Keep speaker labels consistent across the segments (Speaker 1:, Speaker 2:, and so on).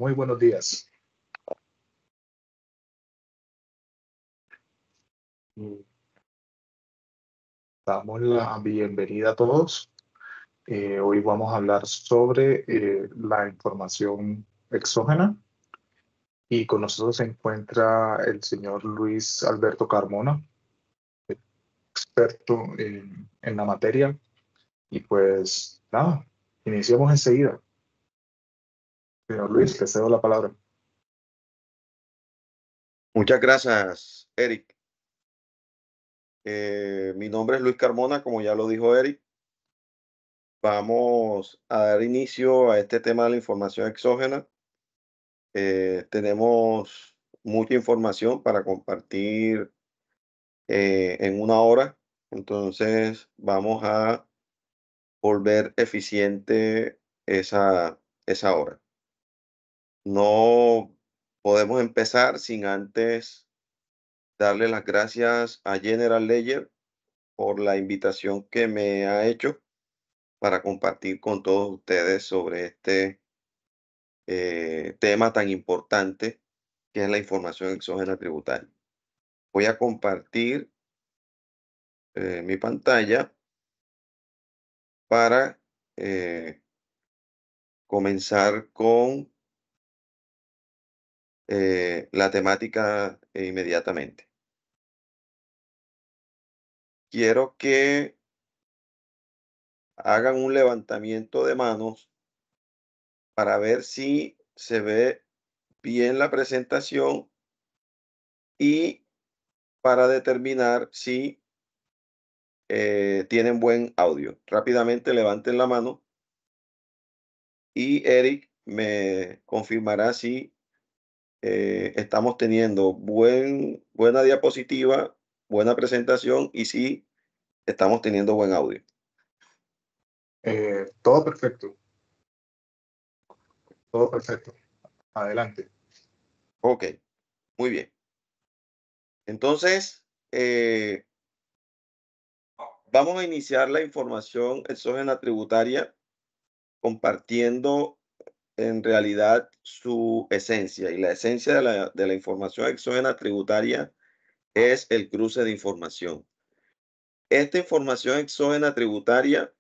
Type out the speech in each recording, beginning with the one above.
Speaker 1: Muy buenos días. Damos la bienvenida a todos. Hoy vamos a hablar sobre la información exógena y con nosotros se encuentra el señor Luis Alberto Carmona, experto en la materia. Y pues nada, iniciamos enseguida. Señor Luis, te cedo la palabra.
Speaker 2: Muchas gracias, Eric. Mi nombre es Luis Carmona, como ya lo dijo Eric. Vamos a dar inicio a este tema de la información exógena. Tenemos mucha información para compartir en una hora, entonces vamos a volver eficiente esa hora. No podemos empezar sin antes darle las gracias a General Ledger por la invitación que me ha hecho para compartir con todos ustedes sobre este tema tan importante que es la información exógena tributaria. Voy a compartir mi pantalla para comenzar con la temática inmediatamente. Quiero que hagan un levantamiento de manos para ver si se ve bien la presentación y para determinar si tienen buen audio. Rápidamente levanten la mano y Eric me confirmará si estamos teniendo buena diapositiva, buena presentación y si estamos teniendo buen audio.
Speaker 1: Todo perfecto. Todo perfecto. Adelante.
Speaker 2: Ok, muy bien. Entonces, vamos a iniciar la información exógena tributaria compartiendo en realidad su esencia. Y la esencia de la información exógena tributaria es el cruce de información. Esta información exógena tributaria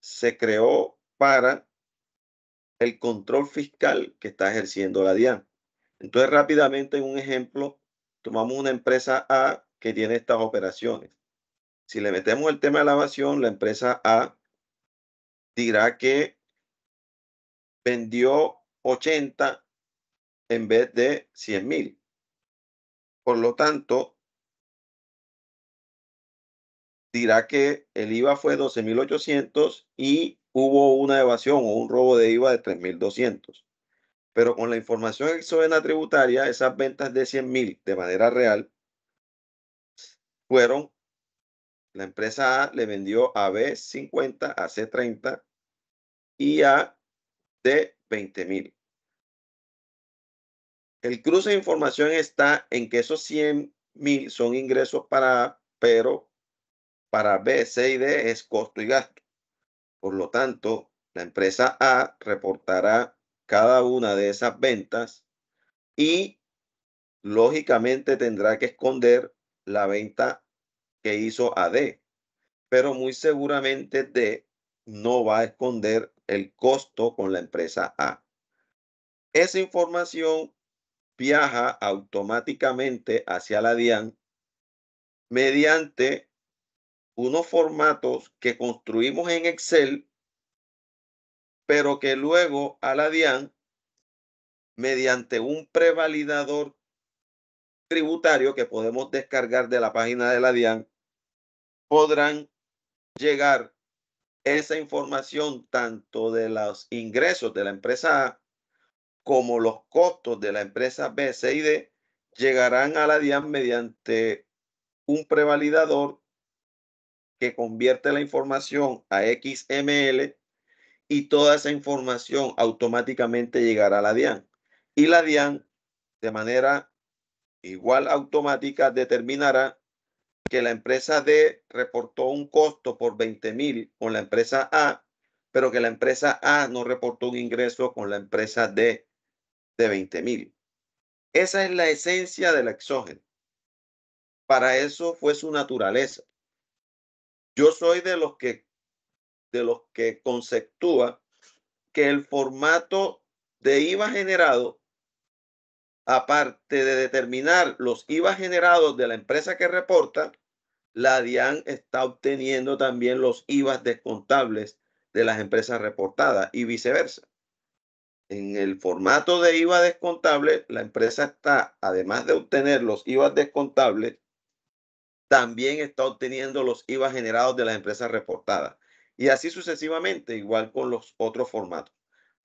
Speaker 2: se creó para el control fiscal que está ejerciendo la DIAN. Entonces, rápidamente, en un ejemplo, tomamos una empresa A que tiene estas operaciones. Si le metemos el tema de la evasión, la empresa A dirá que vendió 80 en vez de 100,000. Por lo tanto, dirá que el IVA fue 12,800 y hubo una evasión o un robo de IVA de 3,200. Pero con la información exógena tributaria, esas ventas de 100,000 de manera real fueron, la empresa A le vendió a B 50, a C 30 y a D 20,000. El cruce de información está en que esos 100,000 son ingresos para A, pero para B, C y D es costo y gasto. Por lo tanto, la empresa A reportará cada una de esas ventas y lógicamente tendrá que esconder la venta que hizo a D, pero muy seguramente D no va a esconder el costo con la empresa A. Esa información viaja automáticamente hacia la DIAN mediante unos formatos que construimos en Excel, pero que luego a la DIAN, mediante un prevalidador tributario que podemos descargar de la página de la DIAN, podrán llegar esa información tanto de los ingresos de la empresa A como los costos de la empresa B, C y D llegarán a la DIAN mediante un prevalidador que convierte la información a XML y toda esa información automáticamente llegará a la DIAN. Y la DIAN, de manera igual automática, determinará que la empresa D reportó un costo por 20,000 con la empresa A, pero que la empresa A no reportó un ingreso con la empresa D de 20,000. Esa es la esencia del exógeno. Para eso fue su naturaleza. Yo soy de los que conceptúa que el formato de IVA generado, aparte de determinar los IVA generados de la empresa que reporta, la DIAN está obteniendo también los IVA descontables de las empresas reportadas y viceversa. En el formato de IVA descontable, la empresa está, además de obtener los IVA descontables, también está obteniendo los IVA generados de las empresas reportadas. Y así sucesivamente, igual con los otros formatos.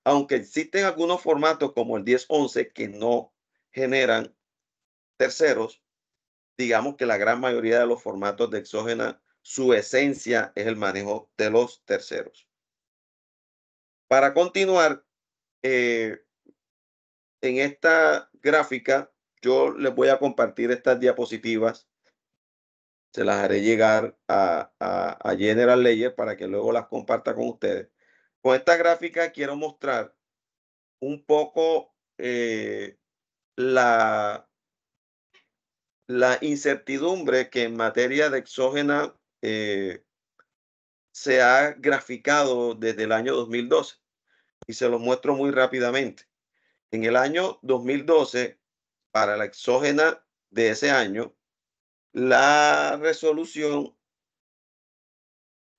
Speaker 2: Aunque existen algunos formatos como el 1011 que no generan terceros, digamos que la gran mayoría de los formatos de exógena, su esencia es el manejo de los terceros. Para continuar, en esta gráfica, yo les voy a compartir estas diapositivas. Se las haré llegar a General Ledger para que luego las comparta con ustedes. Con esta gráfica quiero mostrar un poco la incertidumbre que en materia de exógena se ha graficado desde el año 2012 y se los muestro muy rápidamente. En el año 2012, para la exógena de ese año, la resolución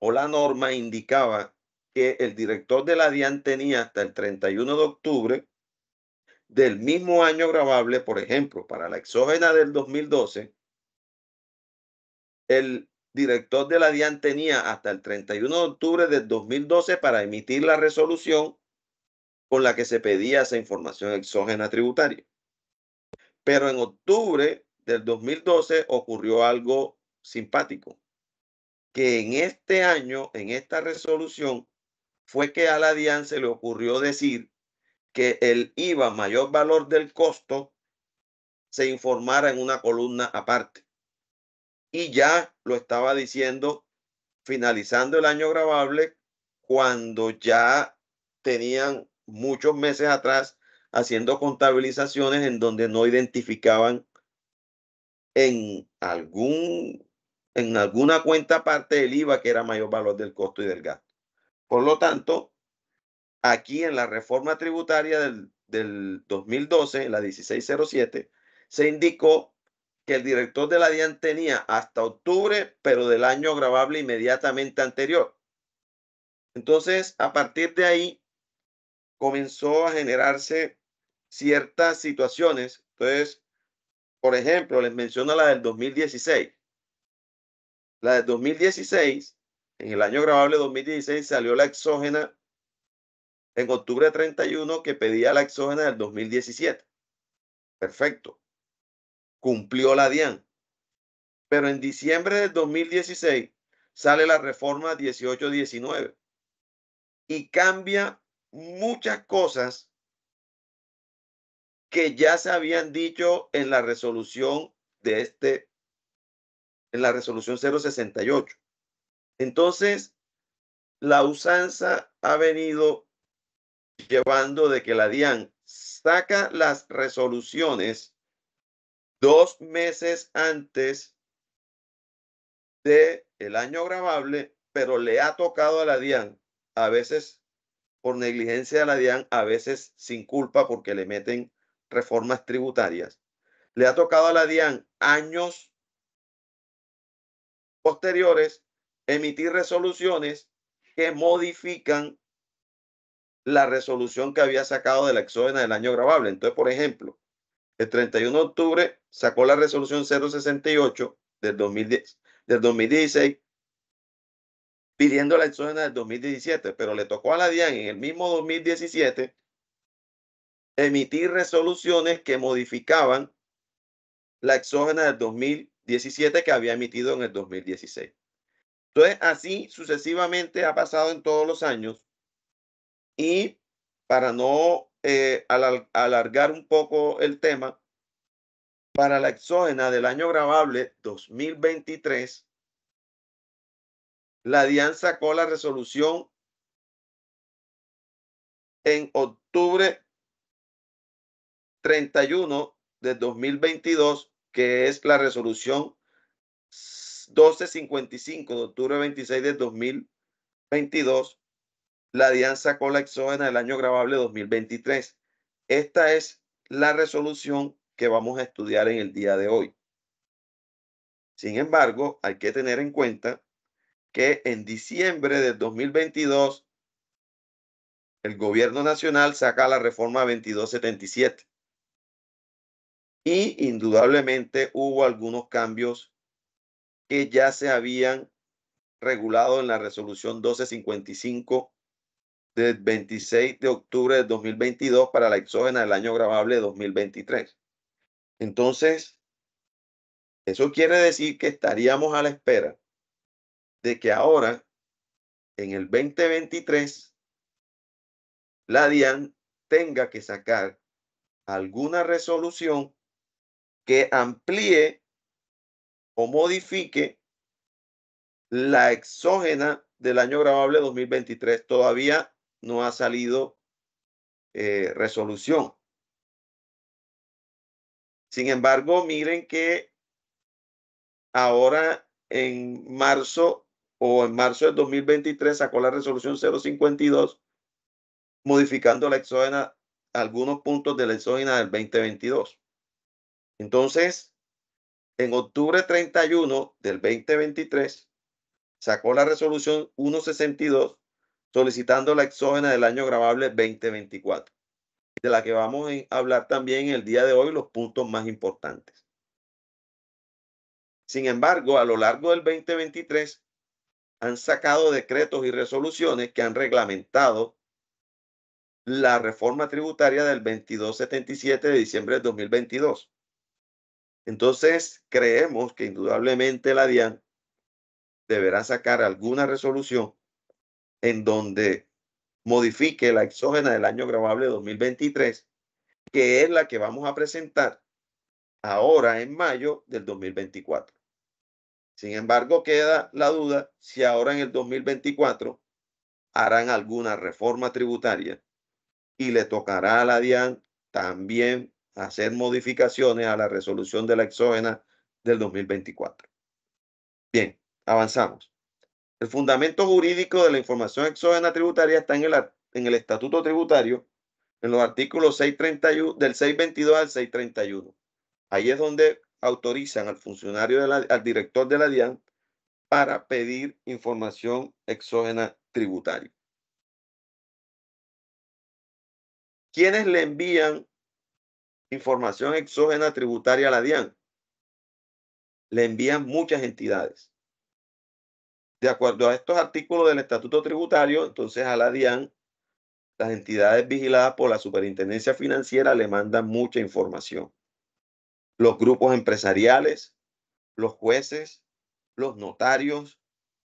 Speaker 2: o la norma indicaba que el director de la DIAN tenía hasta el 31 de octubre del mismo año gravable. Por ejemplo, para la exógena del 2012, el director de la DIAN tenía hasta el 31 de octubre del 2012 para emitir la resolución con la que se pedía esa información exógena tributaria. Pero en octubre del 2012 ocurrió algo simpático, que en este año, en esta resolución, fue que a la DIAN se le ocurrió decir que el IVA mayor valor del costo se informara en una columna aparte. Y ya lo estaba diciendo finalizando el año gravable, cuando ya tenían muchos meses atrás haciendo contabilizaciones en donde no identificaban en alguna cuenta aparte del IVA que era mayor valor del costo y del gasto. Por lo tanto, aquí en la reforma tributaria del 2012, la 1607, se indicó que el director de la DIAN tenía hasta octubre, pero del año gravable inmediatamente anterior. Entonces, a partir de ahí, comenzó a generarse ciertas situaciones. Entonces, por ejemplo, les menciono la del 2016. La del 2016, en el año gravable 2016, salió la exógena en octubre 31 que pedía la exógena del 2017. Perfecto. Cumplió la DIAN. Pero en diciembre del 2016 sale la reforma 1819 y cambia muchas cosas que ya se habían dicho en la resolución en la resolución 068. Entonces, la usanza ha venido llevando de que la DIAN saca las resoluciones 2 meses antes del año gravable, pero le ha tocado a la DIAN, a veces por negligencia de la DIAN, a veces sin culpa porque le meten reformas tributarias. Le ha tocado a la DIAN años posteriores emitir resoluciones que modifican la resolución que había sacado de la exógena del año gravable. Entonces, por ejemplo, el 31 de octubre sacó la resolución 068 del 2016 pidiendo la exógena del 2017, pero le tocó a la DIAN en el mismo 2017 emitir resoluciones que modificaban la exógena del 2017 que había emitido en el 2016. Entonces, así sucesivamente ha pasado en todos los años. Y para no alargar un poco el tema, para la exógena del año gravable 2023, la DIAN sacó la resolución en octubre 31 de 2022, que es la resolución 1255 de octubre 26 de 2022, la DIAN sacó la exógena del año gravable 2023. Esta es la resolución que vamos a estudiar en el día de hoy. Sin embargo, hay que tener en cuenta que en diciembre del 2022 el gobierno nacional saca la reforma 2277 y indudablemente hubo algunos cambios que ya se habían regulado en la resolución 1255 del 26 de octubre de 2022 para la exógena del año gravable 2023. Entonces, eso quiere decir que estaríamos a la espera de que ahora, en el 2023, la DIAN tenga que sacar alguna resolución que amplíe o modifique la exógena del año gravable 2023. Todavía no ha salido resolución. Sin embargo, miren que ahora en marzo del 2023 sacó la resolución 052 modificando la exógena, algunos puntos de la exógena del 2022. Entonces, en octubre 31 del 2023 sacó la resolución 162 solicitando la exógena del año gravable 2024, de la que vamos a hablar también el día de hoy, los puntos más importantes. Sin embargo, a lo largo del 2023 han sacado decretos y resoluciones que han reglamentado la reforma tributaria del 2277 de diciembre de 2022. Entonces, creemos que indudablemente la DIAN deberá sacar alguna resolución en donde modifique la exógena del año gravable 2023, que es la que vamos a presentar ahora en mayo del 2024. Sin embargo, queda la duda si ahora en el 2024 harán alguna reforma tributaria y le tocará a la DIAN también hacer modificaciones a la resolución de la exógena del 2024. Bien, avanzamos. El fundamento jurídico de la información exógena tributaria está en el Estatuto Tributario, en los artículos 631, del 622 al 631. Ahí es donde autorizan al funcionario, al director de la DIAN, para pedir información exógena tributaria. ¿Quiénes le envían información exógena tributaria a la DIAN? Le envían muchas entidades. De acuerdo a estos artículos del Estatuto Tributario, entonces a la DIAN, las entidades vigiladas por la Superintendencia Financiera le mandan mucha información. Los grupos empresariales, los jueces, los notarios,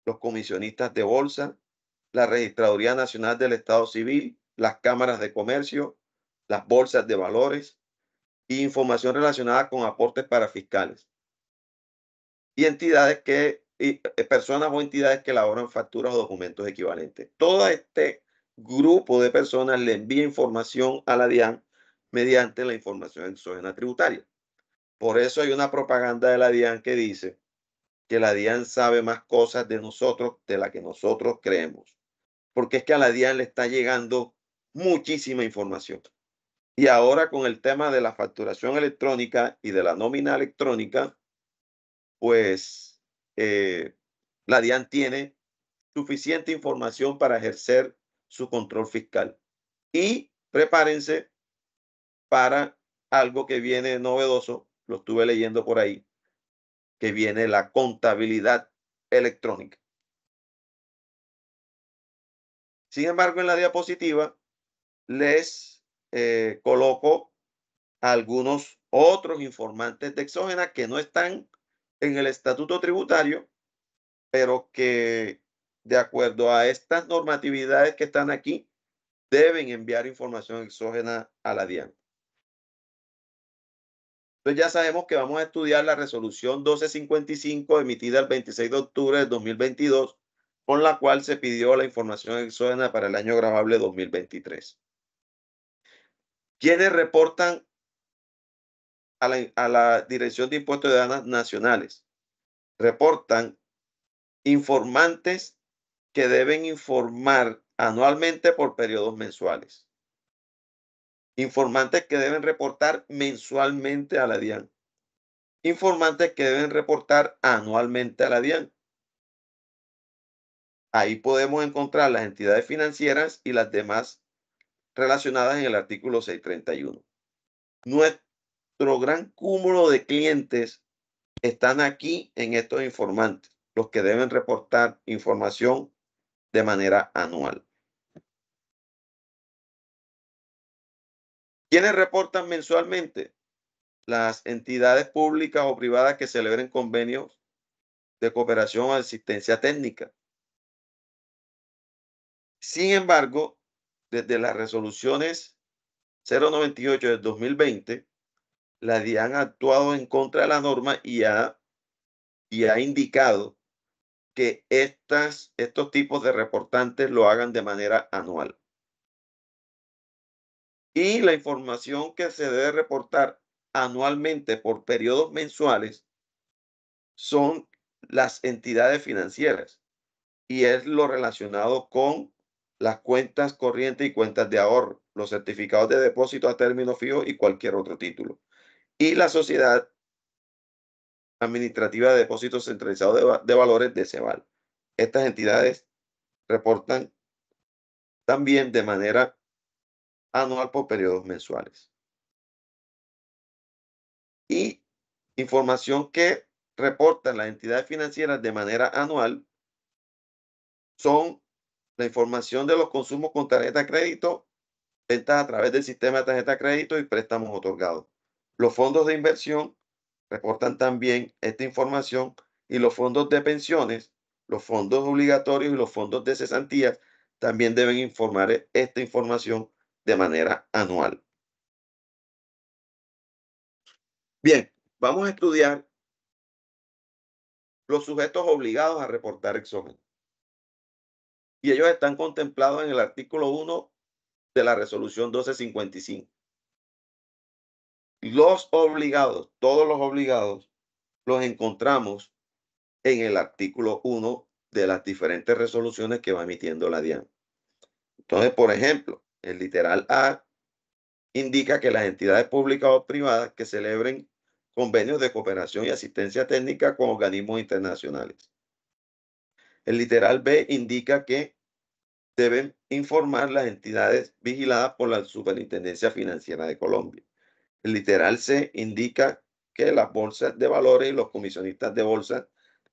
Speaker 2: los comisionistas de bolsa, la Registraduría Nacional del Estado Civil, las cámaras de comercio, las bolsas de valores y información relacionada con aportes para fiscales. Y entidades personas o entidades que elaboran facturas o documentos equivalentes. Todo este grupo de personas le envía información a la DIAN mediante la información exógena tributaria. Por eso hay una propaganda de la DIAN que dice que la DIAN sabe más cosas de nosotros de las que nosotros creemos. Porque es que a la DIAN le está llegando muchísima información. Y ahora con el tema de la facturación electrónica y de la nómina electrónica, pues la DIAN tiene suficiente información para ejercer su control fiscal. Y prepárense para algo que viene novedoso, lo estuve leyendo por ahí, que viene la contabilidad electrónica. Sin embargo, en la diapositiva les coloco algunos otros informantes de exógena que no están en el estatuto tributario, pero que de acuerdo a estas normatividades que están aquí, deben enviar información exógena a la DIAN. Entonces ya sabemos que vamos a estudiar la resolución 1255 emitida el 26 de octubre de 2022, con la cual se pidió la información exógena para el año gravable 2023. ¿Quiénes reportan a la Dirección de Impuestos de Aduanas Nacionales? Reportan informantes que deben informar anualmente por periodos mensuales. Informantes que deben reportar mensualmente a la DIAN. Informantes que deben reportar anualmente a la DIAN. Ahí podemos encontrar las entidades financieras y las demás relacionadas en el artículo 631. Nuestro gran cúmulo de clientes están aquí en estos informantes, los que deben reportar información de manera anual. ¿Quiénes reportan mensualmente? Las entidades públicas o privadas que celebren convenios de cooperación o asistencia técnica. Sin embargo, desde las resoluciones 098 del 2020, la DIAN ha actuado en contra de la norma y ha indicado que estos tipos de reportantes lo hagan de manera anual. Y la información que se debe reportar anualmente por periodos mensuales son las entidades financieras y es lo relacionado con las cuentas corrientes y cuentas de ahorro, los certificados de depósito a término fijo y cualquier otro título. Y la Sociedad Administrativa de Depósitos Centralizados de Valores de CEVAL. Estas entidades reportan también de manera anual por periodos mensuales. Y información que reportan las entidades financieras de manera anual son la información de los consumos con tarjeta de crédito, ventas a través del sistema de tarjeta de crédito y préstamos otorgados. Los fondos de inversión reportan también esta información y los fondos de pensiones, los fondos obligatorios y los fondos de cesantías también deben informar esta información de manera anual. Bien, vamos a estudiar los sujetos obligados a reportar exógenos. Y ellos están contemplados en el artículo 1 de la resolución 1255. Los obligados, todos los obligados, los encontramos en el artículo 1 de las diferentes resoluciones que va emitiendo la DIAN. Entonces, por ejemplo, el literal A indica que las entidades públicas o privadas que celebren convenios de cooperación y asistencia técnica con organismos internacionales. El literal B indica que deben informar las entidades vigiladas por la Superintendencia Financiera de Colombia. El literal C indica que las bolsas de valores y los comisionistas de bolsa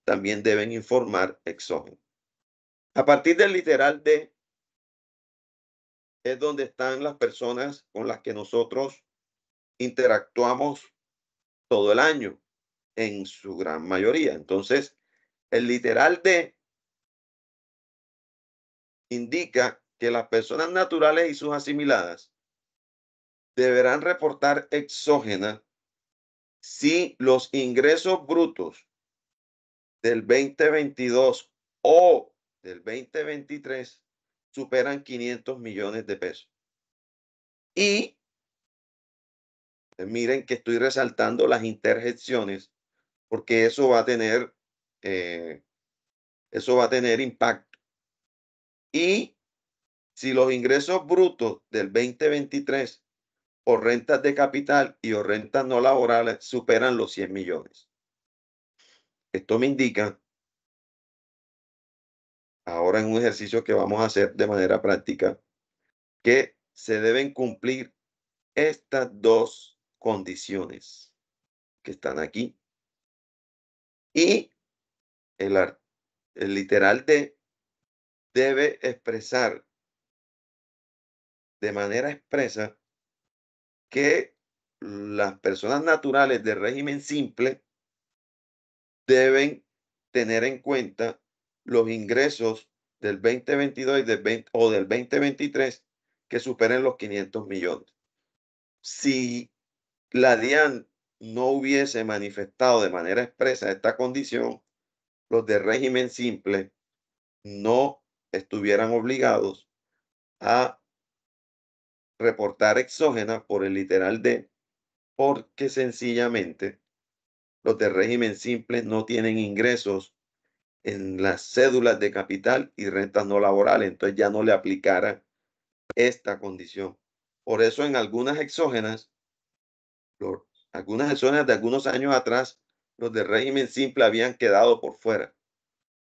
Speaker 2: también deben informar exógenos. A partir del literal D es donde están las personas con las que nosotros interactuamos todo el año, en su gran mayoría. Entonces, el literal D indica que las personas naturales y sus asimiladas deberán reportar exógenas si los ingresos brutos del 2022 o del 2023 superan 500 millones de pesos. Y miren que estoy resaltando las interjecciones porque eso va a tener impacto. Y si los ingresos brutos del 2023 o rentas de capital y o rentas no laborales superan los 100 millones. Esto me indica, ahora en un ejercicio que vamos a hacer de manera práctica, que se deben cumplir estas dos condiciones que están aquí. Y el literal D debe expresar de manera expresa que las personas naturales de régimen simple deben tener en cuenta los ingresos del 2022 o del 2023 que superen los 500 millones. Si la DIAN no hubiese manifestado de manera expresa esta condición, los de régimen simple no estuvieran obligados a reportar exógena por el literal D, porque sencillamente los de régimen simple no tienen ingresos en las cédulas de capital y rentas no laborales, entonces ya no le aplicara esta condición. Por eso en algunas exógenas de algunos años atrás, los de régimen simple habían quedado por fuera.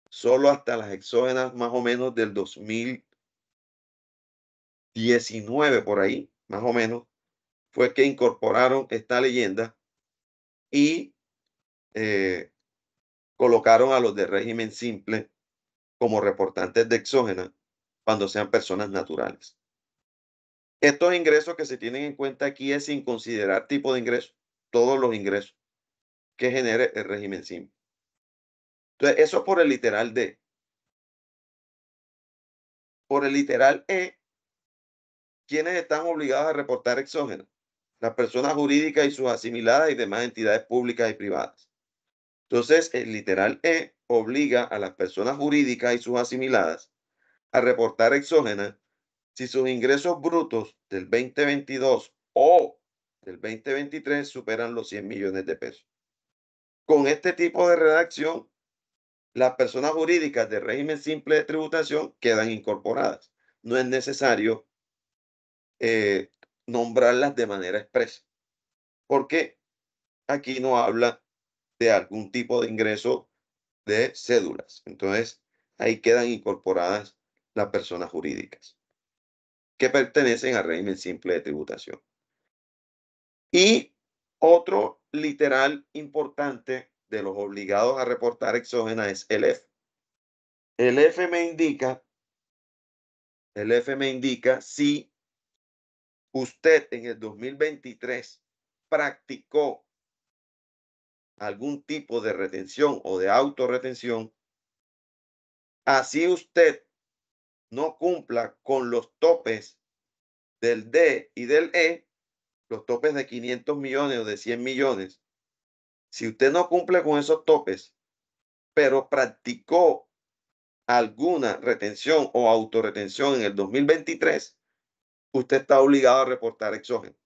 Speaker 2: Solo hasta las exógenas más o menos del 2019, por ahí, más o menos, fue que incorporaron esta leyenda y colocaron a los de régimen simple como reportantes de exógena cuando sean personas naturales. Estos ingresos que se tienen en cuenta aquí es sin considerar tipo de ingreso, todos los ingresos que genere el régimen simple. Entonces, eso por el literal D. Por el literal E, ¿quiénes están obligados a reportar exógenos? Las personas jurídicas y sus asimiladas y demás entidades públicas y privadas. Entonces, el literal E obliga a las personas jurídicas y sus asimiladas a reportar exógenas si sus ingresos brutos del 2022 o del 2023 superan los 100 millones de pesos. Con este tipo de redacción, las personas jurídicas de régimen simple de tributación quedan incorporadas. No es necesario nombrarlas de manera expresa, porque aquí no habla de algún tipo de ingreso de cédulas. Entonces, ahí quedan incorporadas las personas jurídicas que pertenecen al régimen simple de tributación. Y otro literal importante de los obligados a reportar exógena es el F. El F me indica si usted en el 2023 practicó algún tipo de retención o de autorretención, así usted no cumpla con los topes del D y del E, los topes de 500 millones o de 100 millones. Si usted no cumple con esos topes, pero practicó alguna retención o autorretención en el 2023, usted está obligado a reportar exógeno.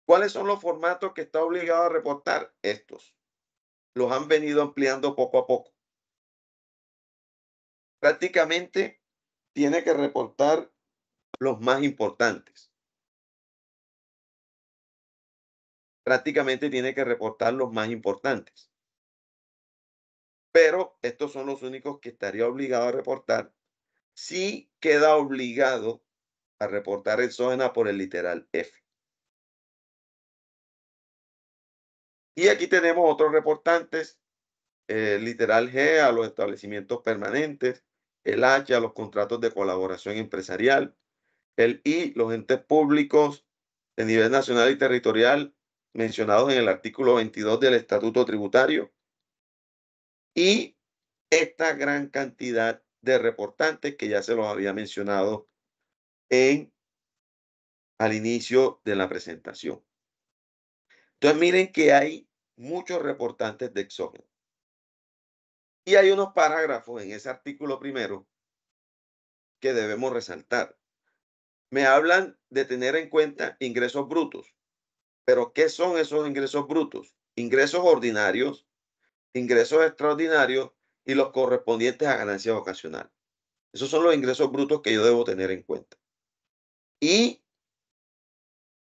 Speaker 2: ¿Cuáles son los formatos que está obligado a reportar? Estos. Los han venido ampliando poco a poco. Prácticamente tiene que reportar los más importantes. Prácticamente tiene que reportar los más importantes. Pero estos son los únicos que estaría obligado a reportar si queda obligado a reportar exógena por el literal F. Y aquí tenemos otros reportantes, el literal G a los establecimientos permanentes, el H a los contratos de colaboración empresarial, el I, los entes públicos de nivel nacional y territorial mencionados en el artículo 22 del Estatuto Tributario, y esta gran cantidad de reportantes que ya se los había mencionado al inicio de la presentación. Entonces miren que hay muchos reportantes de exógeno. Y hay unos parágrafos en ese artículo primero que debemos resaltar. Me hablan de tener en cuenta ingresos brutos. Pero ¿qué son esos ingresos brutos? Ingresos ordinarios, ingresos extraordinarios y los correspondientes a ganancias ocasionales. Esos son los ingresos brutos que yo debo tener en cuenta. Y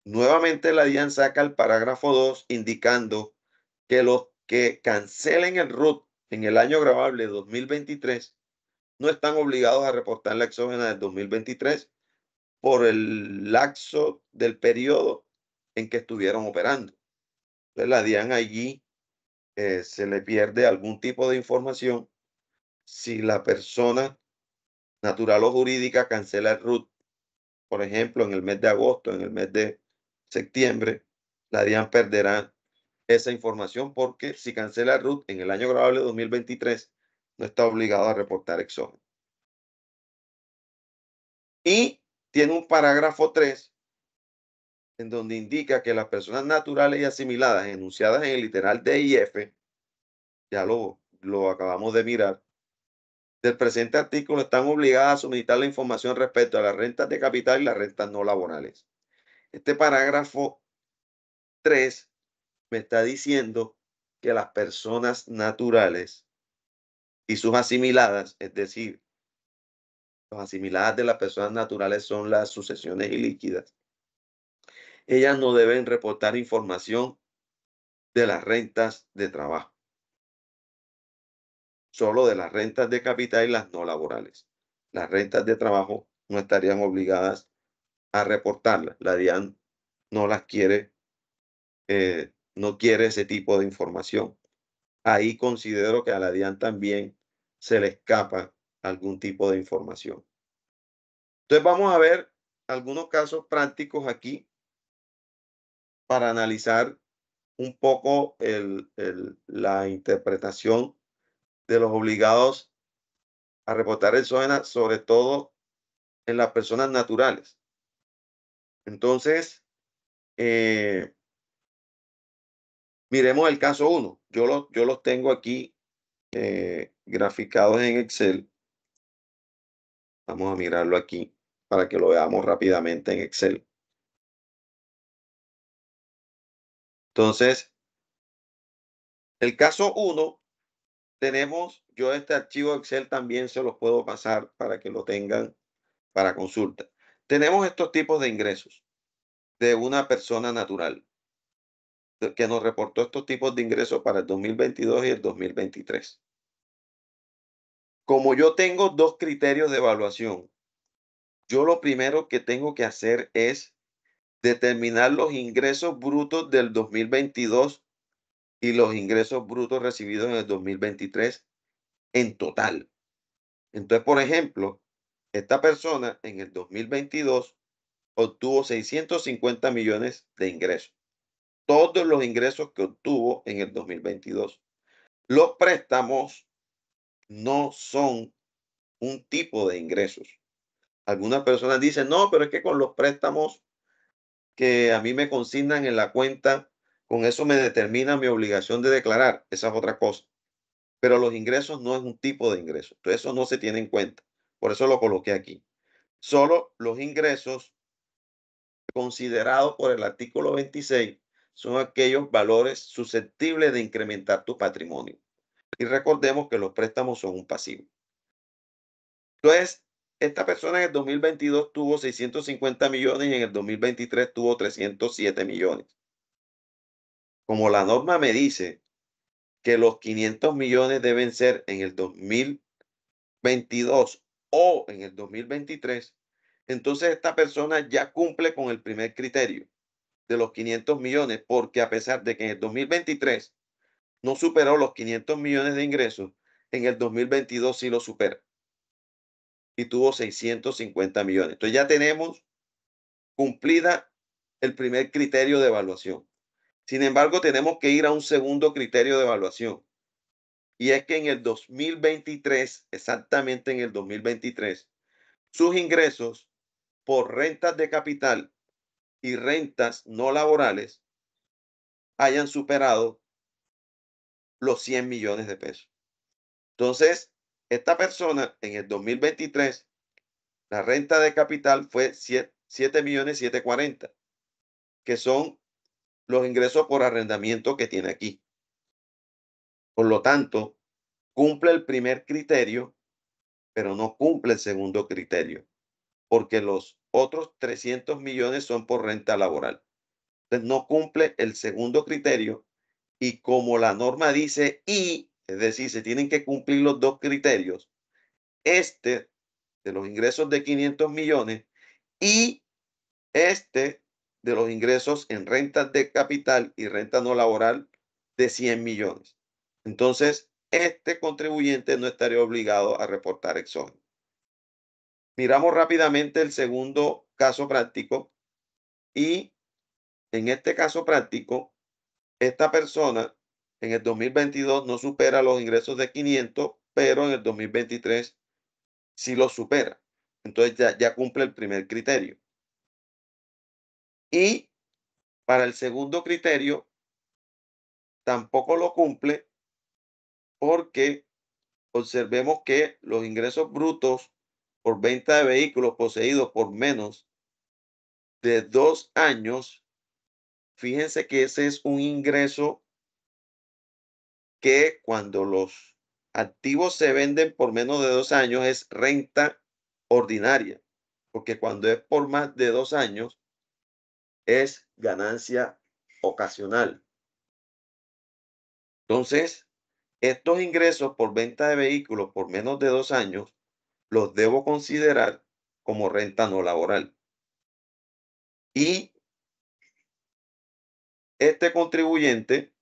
Speaker 2: nuevamente la DIAN saca el parágrafo 2 indicando que los que cancelen el RUT en el año gravable 2023 no están obligados a reportar la exógena del 2023 por el lapso del periodo en que estuvieron operando. Entonces la DIAN allí se le pierde algún tipo de información si la persona natural o jurídica cancela el RUT, por ejemplo, en el mes de agosto, en el mes de septiembre, la DIAN perderá esa información porque si cancela el RUT en el año gravable 2023, no está obligado a reportar exógeno. Y tiene un parágrafo 3 en donde indica que las personas naturales y asimiladas enunciadas en el literal D y F, ya lo acabamos de mirar, del presente artículo están obligadas a suministrar la información respecto a las rentas de capital y las rentas no laborales. Este parágrafo 3 me está diciendo que las personas naturales y sus asimiladas, es decir, las asimiladas de las personas naturales son las sucesiones ilíquidas, ellas no deben reportar información de las rentas de trabajo, solo de las rentas de capital y las no laborales. Las rentas de trabajo no estarían obligadas a reportarlas. La DIAN no las quiere, no quiere ese tipo de información. Ahí considero que a la DIAN también se le escapa algún tipo de información. Entonces vamos a ver algunos casos prácticos aquí para analizar un poco la interpretación de los obligados a reportar el SOENA, sobre todo en las personas naturales. Entonces, miremos el caso 1. Yo los tengo aquí graficados en Excel. Vamos a mirarlo aquí para que lo veamos rápidamente en Excel. Entonces, el caso 1, yo este archivo Excel también se los puedo pasar para que lo tengan para consulta. Tenemos estos tipos de ingresos de una persona natural que nos reportó estos tipos de ingresos para el 2022 y el 2023. Como yo tengo dos criterios de evaluación, yo lo primero que tengo que hacer es determinar los ingresos brutos del 2022 y los ingresos brutos recibidos en el 2023 en total. Entonces, por ejemplo, esta persona en el 2022 obtuvo 650 millones de ingresos. Todos los ingresos que obtuvo en el 2022. Los préstamos no son un tipo de ingresos. Algunas personas dicen, no, pero es que con los préstamos que a mí me consignan en la cuenta, con eso me determina mi obligación de declarar. Esa es otra cosa. Pero los ingresos no es un tipo de ingreso. Entonces eso no se tiene en cuenta. Por eso lo coloqué aquí. Solo los ingresos considerados por el artículo 26 son aquellos valores susceptibles de incrementar tu patrimonio. Y recordemos que los préstamos son un pasivo. Entonces, esta persona en el 2022 tuvo 650 millones y en el 2023 tuvo 307 millones. Como la norma me dice que los 500 millones deben ser en el 2022 o en el 2023, entonces esta persona ya cumple con el primer criterio de los 500 millones, porque a pesar de que en el 2023 no superó los 500 millones de ingresos, en el 2022 sí lo supera y tuvo 650 millones. Entonces ya tenemos cumplida el primer criterio de evaluación. Sin embargo, tenemos que ir a un segundo criterio de evaluación. Y es que en el 2023, exactamente en el 2023, sus ingresos por rentas de capital y rentas no laborales hayan superado los 100 millones de pesos. Entonces, esta persona en el 2023, la renta de capital fue 7 millones 740, que son los ingresos por arrendamiento que tiene aquí. Por lo tanto, cumple el primer criterio, pero no cumple el segundo criterio, porque los otros 300 millones son por renta laboral. Entonces, no cumple el segundo criterio y como la norma dice es decir, se tienen que cumplir los dos criterios, este de los ingresos de 500 millones y este de los ingresos en rentas de capital y renta no laboral de 100 millones. Entonces, este contribuyente no estaría obligado a reportar exógeno. Miramos rápidamente el segundo caso práctico y en este caso práctico, esta persona en el 2022 no supera los ingresos de 500, pero en el 2023 sí los supera. Entonces ya cumple el primer criterio. Y para el segundo criterio tampoco lo cumple porque observemos que los ingresos brutos por venta de vehículos poseídos por menos de 2 años, fíjense que ese es un ingreso que cuando los activos se venden por menos de 2 años es renta ordinaria, porque cuando es por más de 2 años es ganancia ocasional. Entonces, estos ingresos por venta de vehículos por menos de 2 años los debo considerar como renta no laboral. Y este contribuyente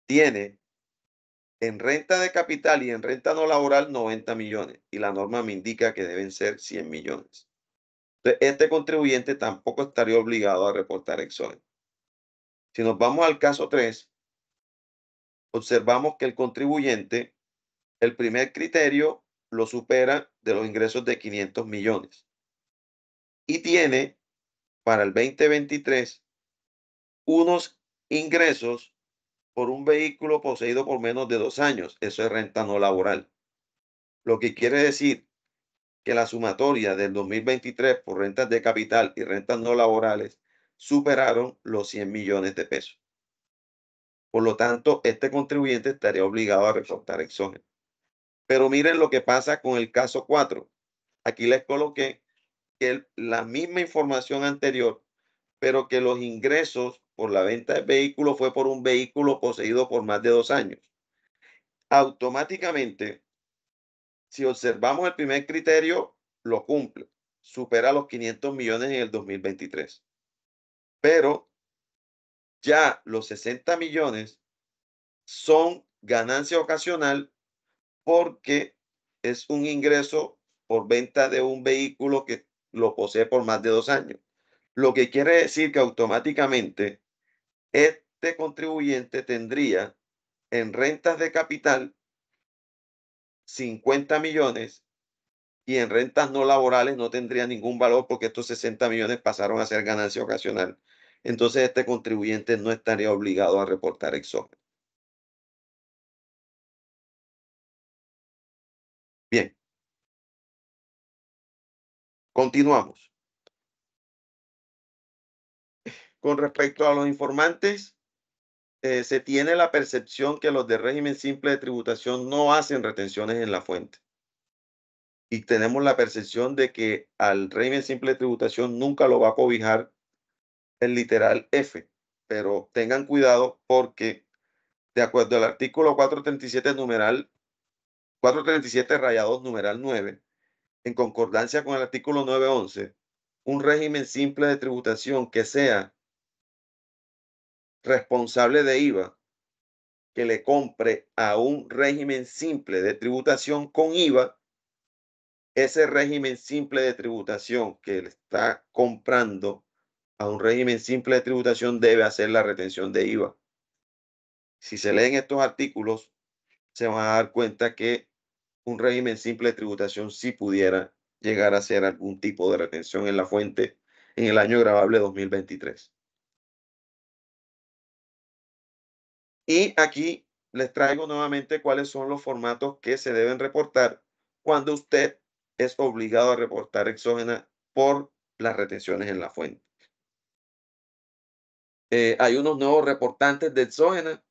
Speaker 2: tiene en renta de capital y en renta no laboral 90 millones y la norma me indica que deben ser 100 millones. Entonces, este contribuyente tampoco estaría obligado a reportar exógeno. Si nos vamos al caso 3, observamos que el contribuyente, el primer criterio lo supera de los ingresos de 500 millones y tiene para el 2023 unos ingresos por un vehículo poseído por menos de 2 años. Eso es renta no laboral. Lo que quiere decir que la sumatoria del 2023 por rentas de capital y rentas no laborales superaron los 100 millones de pesos. Por lo tanto, este contribuyente estaría obligado a reportar exógeno. Pero miren lo que pasa con el caso 4. Aquí les coloqué que la misma información anterior, pero que los ingresos por la venta de vehículo fue por un vehículo poseído por más de 2 años. Automáticamente, si observamos el primer criterio, lo cumple, supera los 500 millones en el 2023. Pero ya los 60 millones son ganancia ocasional porque es un ingreso por venta de un vehículo que lo posee por más de 2 años. Lo que quiere decir que automáticamente este contribuyente tendría en rentas de capital 50 millones y en rentas no laborales no tendría ningún valor porque estos 60 millones pasaron a ser ganancia ocasional. Entonces este contribuyente no estaría obligado a reportar exógeno. Bien, continuamos. Con respecto a los informantes, se tiene la percepción que los de régimen simple de tributación no hacen retenciones en la fuente. Y tenemos la percepción de que al régimen simple de tributación nunca lo va a cobijar el literal F. Pero tengan cuidado porque de acuerdo al artículo 437 numeral 437 rayados numeral 9, en concordancia con el artículo 911, un régimen simple de tributación que sea responsable de IVA que le compre a un régimen simple de tributación con IVA, ese régimen simple de tributación que le está comprando a un régimen simple de tributación debe hacer la retención de IVA. Si se leen estos artículos, se van a dar cuenta que un régimen simple de tributación sí pudiera llegar a hacer algún tipo de retención en la fuente en el año gravable 2023. Y aquí les traigo nuevamente cuáles son los formatos que se deben reportar cuando usted es obligado a reportar exógena por las retenciones en la fuente. Hay unos nuevos reportantes de exógena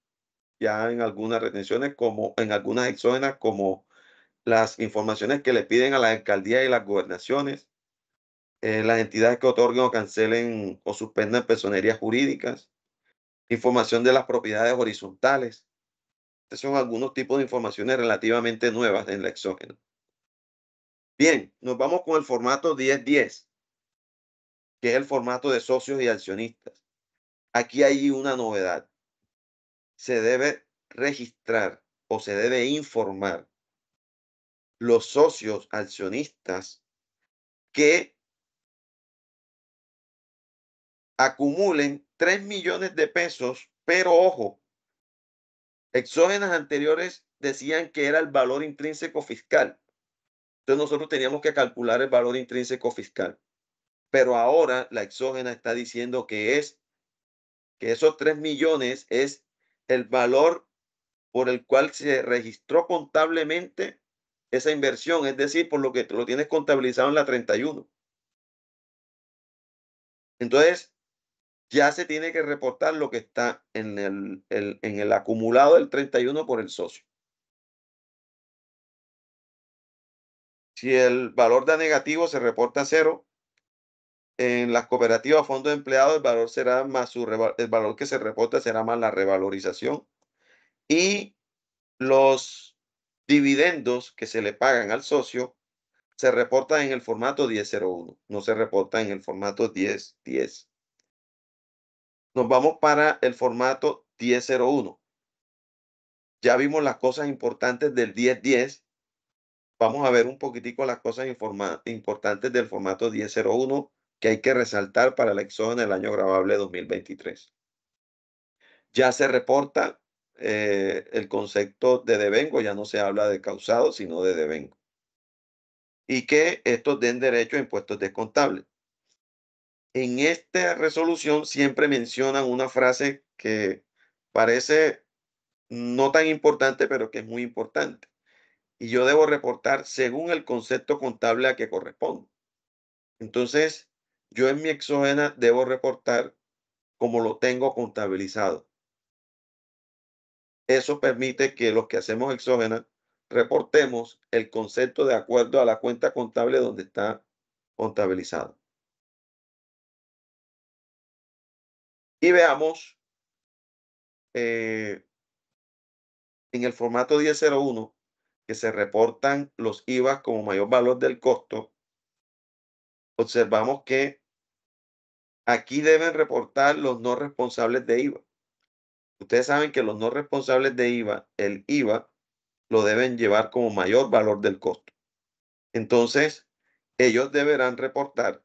Speaker 2: ya en algunas retenciones, como en algunas exógenas, como las informaciones que le piden a la alcaldía y las gobernaciones, las entidades que otorguen o cancelen o suspendan personerías jurídicas, información de las propiedades horizontales. Estos son algunos tipos de informaciones relativamente nuevas en la exógena. Bien, nos vamos con el formato 1010, que es el formato de socios y accionistas. Aquí hay una novedad. Se debe registrar o se debe informar los socios accionistas que acumulen 3 millones de pesos, pero ojo, exógenas anteriores decían que era el valor intrínseco fiscal. Entonces nosotros teníamos que calcular el valor intrínseco fiscal. Pero ahora la exógena está diciendo que esos 3 millones es el valor por el cual se registró contablemente esa inversión, es decir, por lo que lo tienes contabilizado en la 31. Entonces, ya se tiene que reportar lo que está en el acumulado del 31 por el socio. Si el valor da negativo, se reporta cero. En las cooperativas fondos de empleados, el valor será más el valor que se reporta será más la revalorización. Y los dividendos que se le pagan al socio se reportan en el formato 1001, no se reporta en el formato 1010. Nos vamos para el formato 1001. Ya vimos las cosas importantes del 1010. Vamos a ver un poquitico las cosas importantes del formato 1001 que hay que resaltar para la exógena del año grabable 2023. Ya se reporta el concepto de devengo, ya no se habla de causado, sino de devengo. Y que estos den derecho a impuestos descontables. En esta resolución siempre mencionan una frase que parece no tan importante, pero que es muy importante. Y yo debo reportar según el concepto contable a que corresponde. Entonces, yo en mi exógena debo reportar como lo tengo contabilizado. Eso permite que los que hacemos exógena reportemos el concepto de acuerdo a la cuenta contable donde está contabilizado. Y veamos en el formato 1001 que se reportan los IVA como mayor valor del costo. Observamos que aquí deben reportar los no responsables de IVA. Ustedes saben que los no responsables de IVA, el IVA, lo deben llevar como mayor valor del costo. Entonces, ellos deberán reportar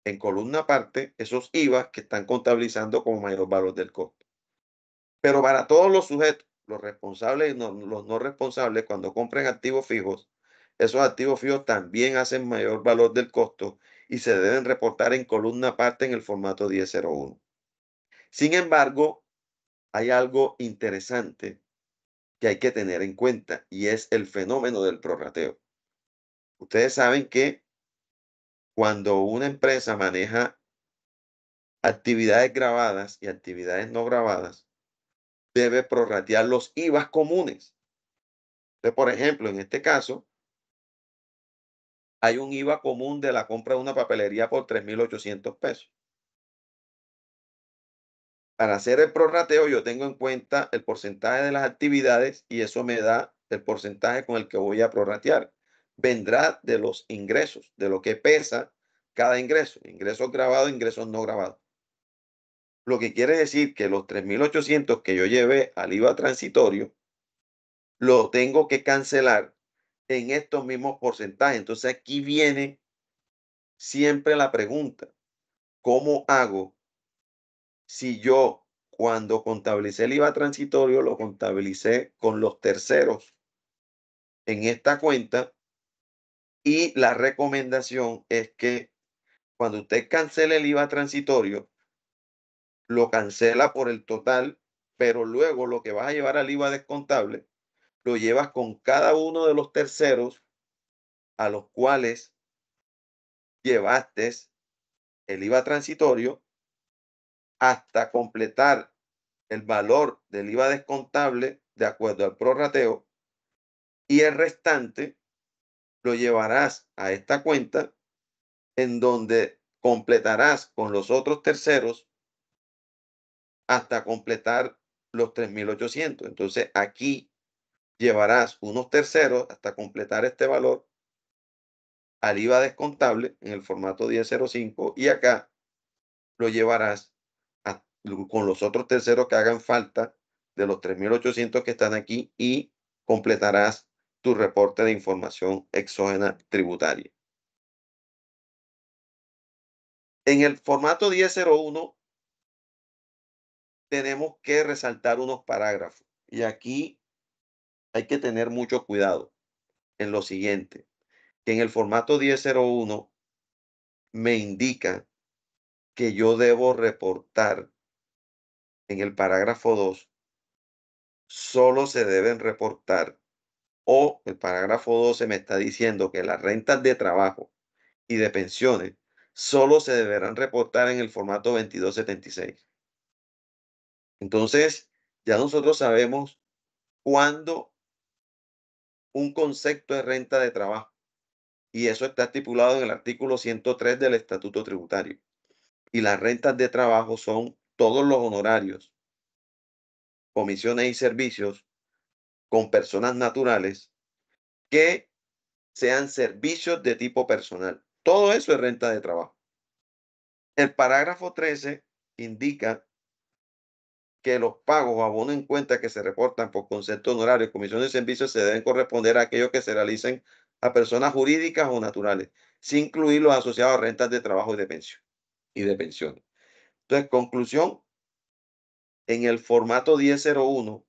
Speaker 2: en columna aparte esos IVA que están contabilizando como mayor valor del costo. Pero para todos los sujetos, los responsables y los no responsables, cuando compren activos fijos, esos activos fijos también hacen mayor valor del costo y se deben reportar en columna aparte en el formato 1001. Sin embargo, hay algo interesante que hay que tener en cuenta y es el fenómeno del prorrateo. Ustedes saben que cuando una empresa maneja actividades grabadas y actividades no grabadas, debe prorratear los IVAs comunes. Entonces, por ejemplo, en este caso, hay un IVA común de la compra de una papelería por 3.800 pesos. Para hacer el prorrateo, yo tengo en cuenta el porcentaje de las actividades y eso me da el porcentaje con el que voy a prorratear. Vendrá de los ingresos, de lo que pesa cada ingreso, ingresos grabados, ingresos no grabados. Lo que quiere decir que los 3.800 que yo llevé al IVA transitorio, lo tengo que cancelar en estos mismos porcentajes. Entonces aquí viene siempre la pregunta, ¿cómo hago si yo cuando contabilicé el IVA transitorio lo contabilicé con los terceros en esta cuenta? Y la recomendación es que cuando usted cancele el IVA transitorio, lo cancela por el total, pero luego lo que vas a llevar al IVA descontable, lo llevas con cada uno de los terceros a los cuales llevaste el IVA transitorio hasta completar el valor del IVA descontable de acuerdo al prorrateo y el restante lo llevarás a esta cuenta en donde completarás con los otros terceros hasta completar los 3.800. Entonces aquí llevarás unos terceros hasta completar este valor al IVA descontable en el formato 1005 y acá lo llevarás con los otros terceros que hagan falta de los 3.800 que están aquí y completarás tu reporte de información exógena tributaria. En el formato 1001 tenemos que resaltar unos parágrafos y aquí hay que tener mucho cuidado en lo siguiente, que en el formato 1001 me indica que yo debo reportar en el parágrafo 2 solo se deben reportar, o el parágrafo 12 me está diciendo que las rentas de trabajo y de pensiones solo se deberán reportar en el formato 2276. Entonces, ya nosotros sabemos cuándo un concepto de renta de trabajo, y eso está estipulado en el artículo 103 del Estatuto Tributario. Y las rentas de trabajo son todos los honorarios, comisiones y servicios con personas naturales que sean servicios de tipo personal. Todo eso es renta de trabajo. El parágrafo 13 indica que los pagos o abonos en cuenta que se reportan por concepto honorario, comisiones y servicios se deben corresponder a aquellos que se realicen a personas jurídicas o naturales, sin incluir los asociados a rentas de trabajo y de pensión y de pensiones. Entonces, conclusión, en el formato 1001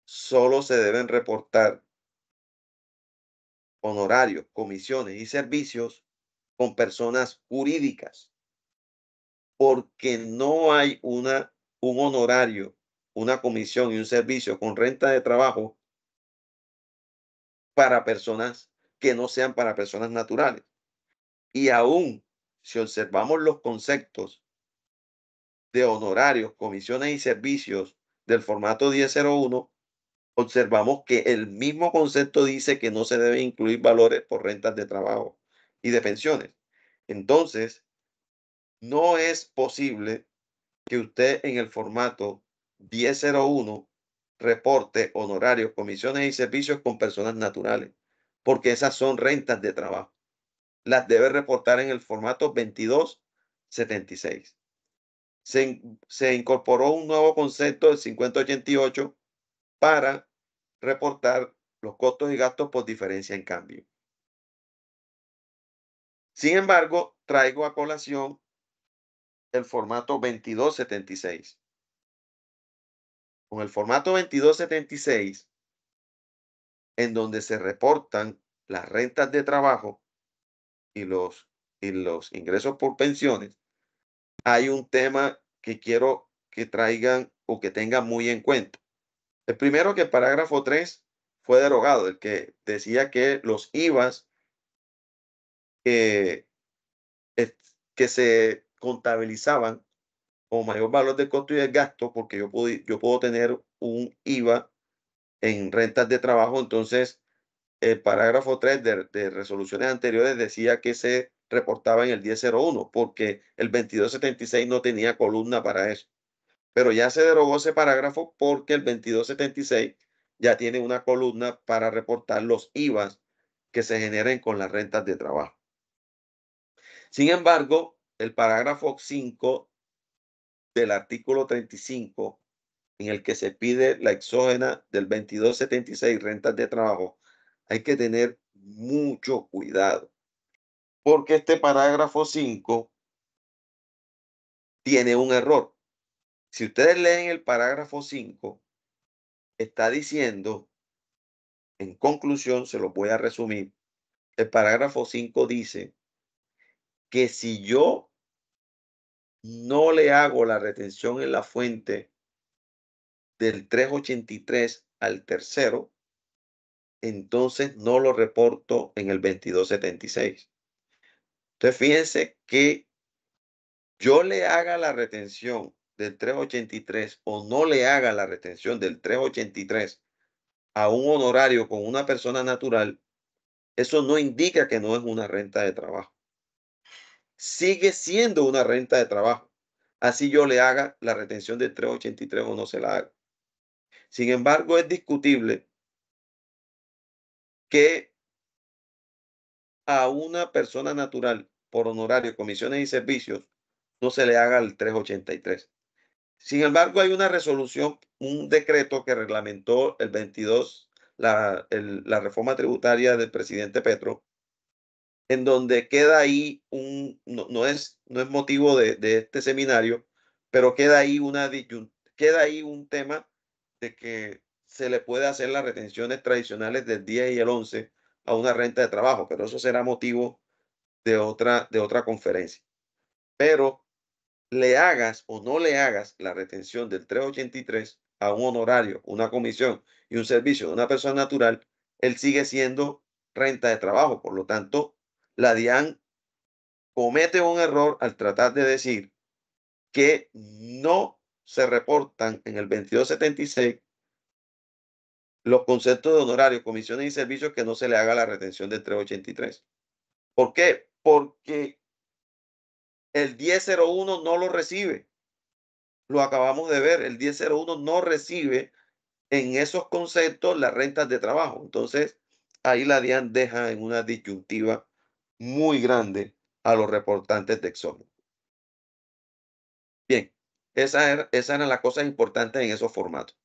Speaker 2: solo se deben reportar honorarios, comisiones y servicios con personas jurídicas, porque no hay un honorario, una comisión y un servicio con renta de trabajo para personas que no sean para personas naturales. Y aún si observamos los conceptos de honorarios, comisiones y servicios del formato 1001, observamos que el mismo concepto dice que no se deben incluir valores por rentas de trabajo y de pensiones. Entonces, no es posible que usted en el formato 1001 reporte honorarios, comisiones y servicios con personas naturales, porque esas son rentas de trabajo. Las debe reportar en el formato 2276. Se incorporó un nuevo concepto del 5088 para reportar los costos y gastos por diferencia en cambio. Sin embargo, traigo a colación el formato 2276. Con el formato 2276, en donde se reportan las rentas de trabajo y los ingresos por pensiones, hay un tema que quiero que traigan o que tengan muy en cuenta. El primero, que el parágrafo 3 fue derogado, el que decía que los IVAs eh, que se contabilizaban con mayor valor del costo y del gasto, porque yo puedo tener un IVA en rentas de trabajo. Entonces el parágrafo 3 de resoluciones anteriores decía que se reportaba en el 1001, porque el 2276 no tenía columna para eso. Pero ya se derogó ese parágrafo porque el 2276 ya tiene una columna para reportar los IVAs que se generen con las rentas de trabajo. Sin embargo, el parágrafo 5 del artículo 35, en el que se pide la exógena del 2276, rentas de trabajo, hay que tener mucho cuidado, porque este parágrafo 5 tiene un error. Si ustedes leen el parágrafo 5, está diciendo, en conclusión, se lo voy a resumir, el parágrafo 5 dice que si yo no le hago la retención en la fuente del 383 al tercero, entonces no lo reporto en el 2276. Entonces, fíjense que yo le haga la retención del 383 o no le haga la retención del 383 a un honorario con una persona natural, eso no indica que no es una renta de trabajo. Sigue siendo una renta de trabajo. Así yo le haga la retención del 383 o no se la haga. Sin embargo, es discutible que a una persona natural por honorario, comisiones y servicios no se le haga el 383. Sin embargo, hay una resolución, un decreto que reglamentó el 22, la reforma tributaria del presidente Petro, en donde queda ahí no es motivo de este seminario, pero queda ahí queda ahí un tema de que se le puede hacer las retenciones tradicionales del 10 y el 11 a una renta de trabajo, pero eso será motivo de otra conferencia. Pero le hagas o no le hagas la retención del 383 a un honorario, una comisión y un servicio de una persona natural, él sigue siendo renta de trabajo. Por lo tanto, la DIAN comete un error al tratar de decir que no se reportan en el 2276 los conceptos de honorario, comisiones y servicios que no se le haga la retención del 383. ¿Por qué? Porque el 1001 no lo recibe. Lo acabamos de ver, el 1001 no recibe en esos conceptos las rentas de trabajo. Entonces, ahí la DIAN deja en una disyuntiva muy grande a los reportantes de exógeno. Bien, esas eran las cosas importantes en esos formatos.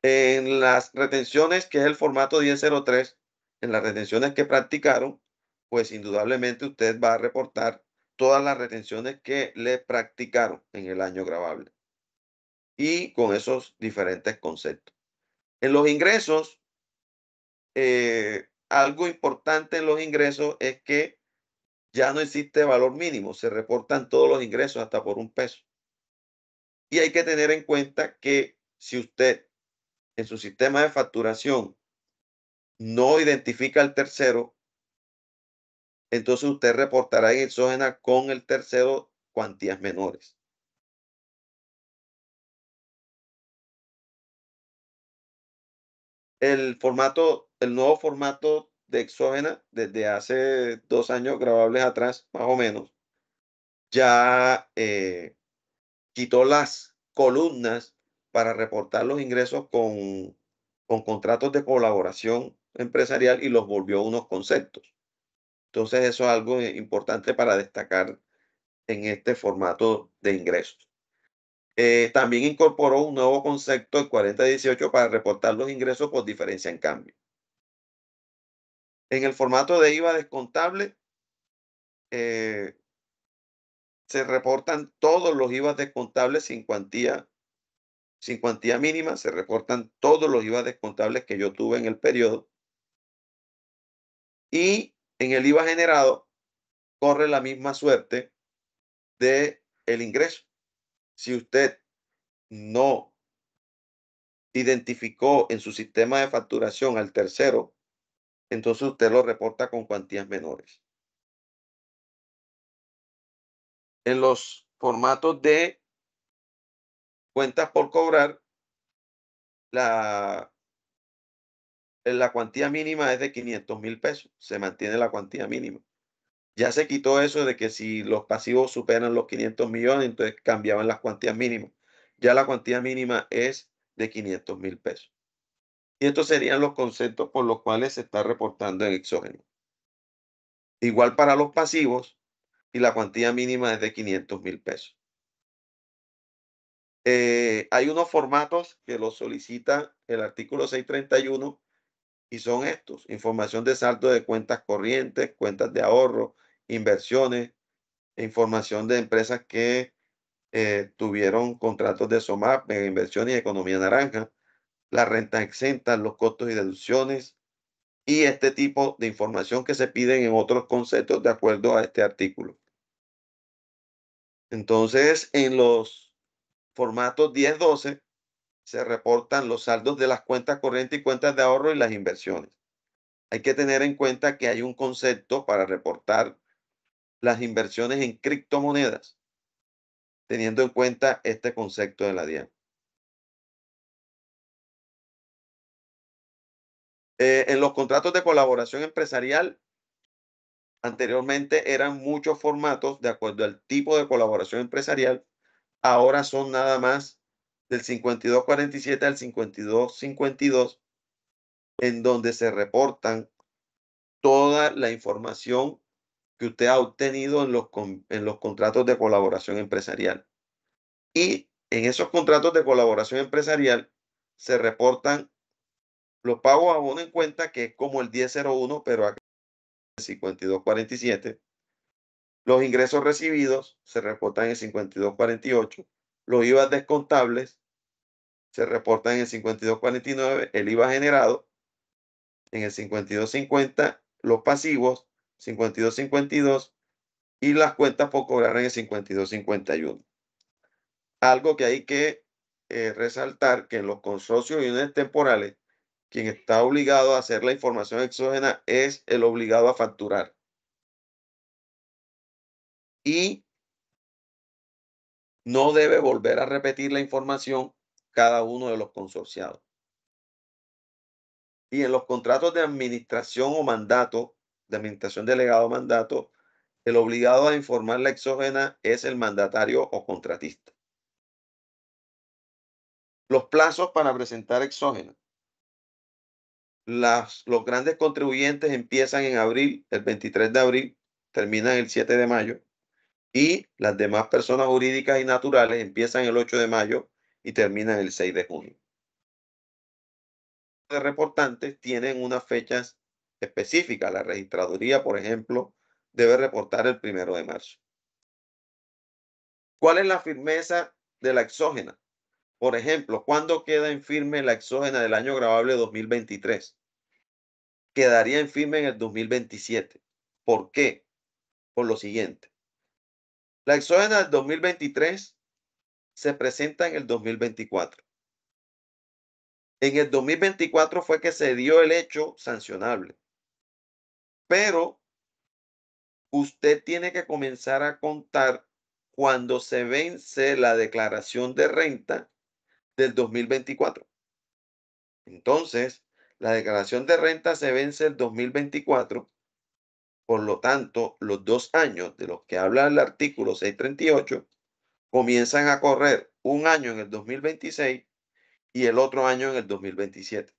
Speaker 2: En las retenciones, que es el formato 1003, en las retenciones que practicaron, pues indudablemente usted va a reportar todas las retenciones que le practicaron en el año gravable y con esos diferentes conceptos. En los ingresos, algo importante en los ingresos es que ya no existe valor mínimo, se reportan todos los ingresos hasta por $1. Y hay que tener en cuenta que si usted en su sistema de facturación no identifica al tercero, entonces usted reportará en exógena con el tercero cuantías menores. El nuevo formato de exógena desde hace 2 años grabables atrás, más o menos, ya quitó las columnas para reportar los ingresos con contratos de colaboración empresarial y los volvió unos conceptos. Entonces, eso es algo importante para destacar en este formato de ingresos. También incorporó un nuevo concepto, el 4018, para reportar los ingresos por diferencia en cambio. En el formato de IVA descontable, eh, se reportan todos los IVA descontables sin cuantía mínima, se reportan todos los IVA descontables que yo tuve en el periodo. Y en el IVA generado corre la misma suerte de el ingreso. Si usted no identificó en su sistema de facturación al tercero, entonces usted lo reporta con cuantías menores. En los formatos de cuentas por cobrar, la cuantía mínima es de 500,000 pesos. Se mantiene la cuantía mínima. Ya se quitó eso de que si los pasivos superan los 500 millones, entonces cambiaban las cuantías mínimas. Ya la cuantía mínima es de 500,000 pesos. Y estos serían los conceptos por los cuales se está reportando en exógeno. Igual para los pasivos, y la cuantía mínima es de 500,000 pesos. Hay unos formatos que los solicita el artículo 631 y son estos: información de saldo de cuentas corrientes, cuentas de ahorro, inversiones, información de empresas que tuvieron contratos de SOMAP, mega inversiones y economía naranja, las rentas exentas, los costos y deducciones y este tipo de información que se piden en otros conceptos de acuerdo a este artículo. Entonces, en los formatos 1012 se reportan los saldos de las cuentas corrientes y cuentas de ahorro y las inversiones. Hay que tener en cuenta que hay un concepto para reportar las inversiones en criptomonedas, teniendo en cuenta este concepto de la DIAN. En los contratos de colaboración empresarial, anteriormente eran muchos formatos de acuerdo al tipo de colaboración empresarial. Ahora son nada más del 5247 al 5252, en donde se reportan toda la información que usted ha obtenido en los contratos de colaboración empresarial. Y en esos contratos de colaboración empresarial se reportan los pagos a abono en cuenta, que es como el 1001, pero acá el 5247. Los ingresos recibidos se reportan en el 5248. Los IVA descontables se reportan en el 5249. El IVA generado en el 5250. Los pasivos 5252 y las cuentas por cobrar en el 5251. Algo que hay que resaltar que en los consorcios y unidades temporales, quien está obligado a hacer la información exógena es el obligado a facturar. Y no debe volver a repetir la información cada uno de los consorciados. Y en los contratos de administración o mandato, de administración delegado o mandato, el obligado a informar la exógena es el mandatario o contratista. Los plazos para presentar exógena. Los grandes contribuyentes empiezan en abril, el 23 de abril, terminan el 7 de mayo, y las demás personas jurídicas y naturales empiezan el 8 de mayo y terminan el 6 de junio. De reportantes tienen unas fechas específicas. La registraduría, por ejemplo, debe reportar el 1 de marzo. ¿Cuál es la firmeza de la exógena? Por ejemplo, ¿cuándo queda en firme la exógena del año gravable 2023? Quedaría en firme en el 2027. ¿Por qué? Por lo siguiente. La exógena del 2023 se presenta en el 2024. En el 2024 fue que se dio el hecho sancionable. Pero usted tiene que comenzar a contar cuando se vence la declaración de renta del 2024. Entonces, la declaración de renta se vence el 2024. Por lo tanto, los 2 años de los que habla el artículo 638 comienzan a correr un año en el 2026 y el otro año en el 2027.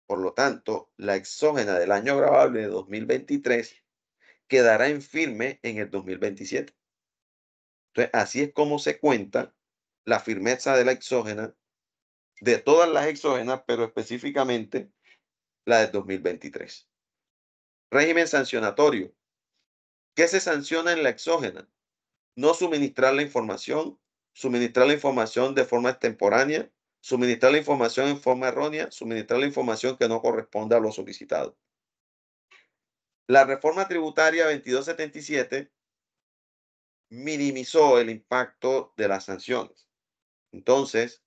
Speaker 2: Por lo tanto, la exógena del año gravable de 2023 quedará en firme en el 2027. Entonces, así es como se cuenta la firmeza de la exógena, de todas las exógenas, pero específicamente la del 2023. Régimen sancionatorio. ¿Qué se sanciona en la exógena? No suministrar la información de forma extemporánea, suministrar la información en forma errónea, suministrar la información que no corresponde a lo solicitado. La reforma tributaria 2277 minimizó el impacto de las sanciones. Entonces,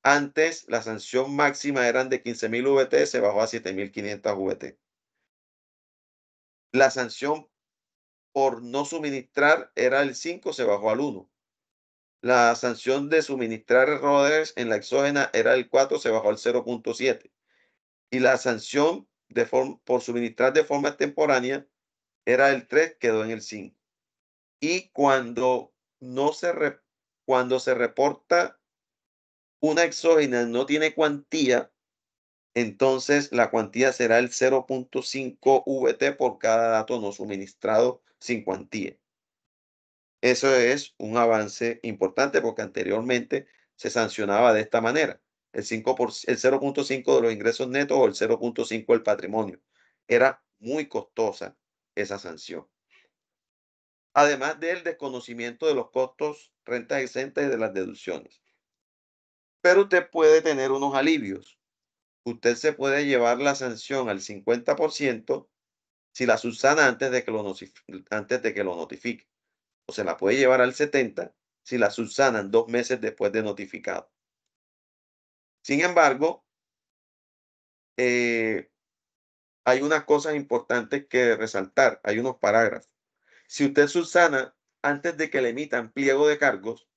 Speaker 2: antes la sanción máxima eran de 15.000 VT, se bajó a 7.500 VT. La sanción por no suministrar era el 5, se bajó al 1. La sanción de suministrar errores en la exógena era el 4, se bajó al 0.7. Y la sanción por suministrar de forma extemporánea era el 3, quedó en el 5. Y cuando se reporta una exógena no tiene cuantía, entonces la cuantía será el 0.5 VT por cada dato no suministrado sin cuantía. Eso es un avance importante porque anteriormente se sancionaba de esta manera, el 0.5 de los ingresos netos o el 0.5 del patrimonio. Era muy costosa esa sanción. Además del desconocimiento de los costos, rentas exentas y de las deducciones. Pero usted puede tener unos alivios. Usted se puede llevar la sanción al 50% si la subsana antes de que lo notifique. O se la puede llevar al 70% si la subsanan 2 meses después de notificado. Sin embargo, hay unas cosas importantes que resaltar. Hay unos parágrafos. Si usted subsana antes de que le emitan pliego de cargos,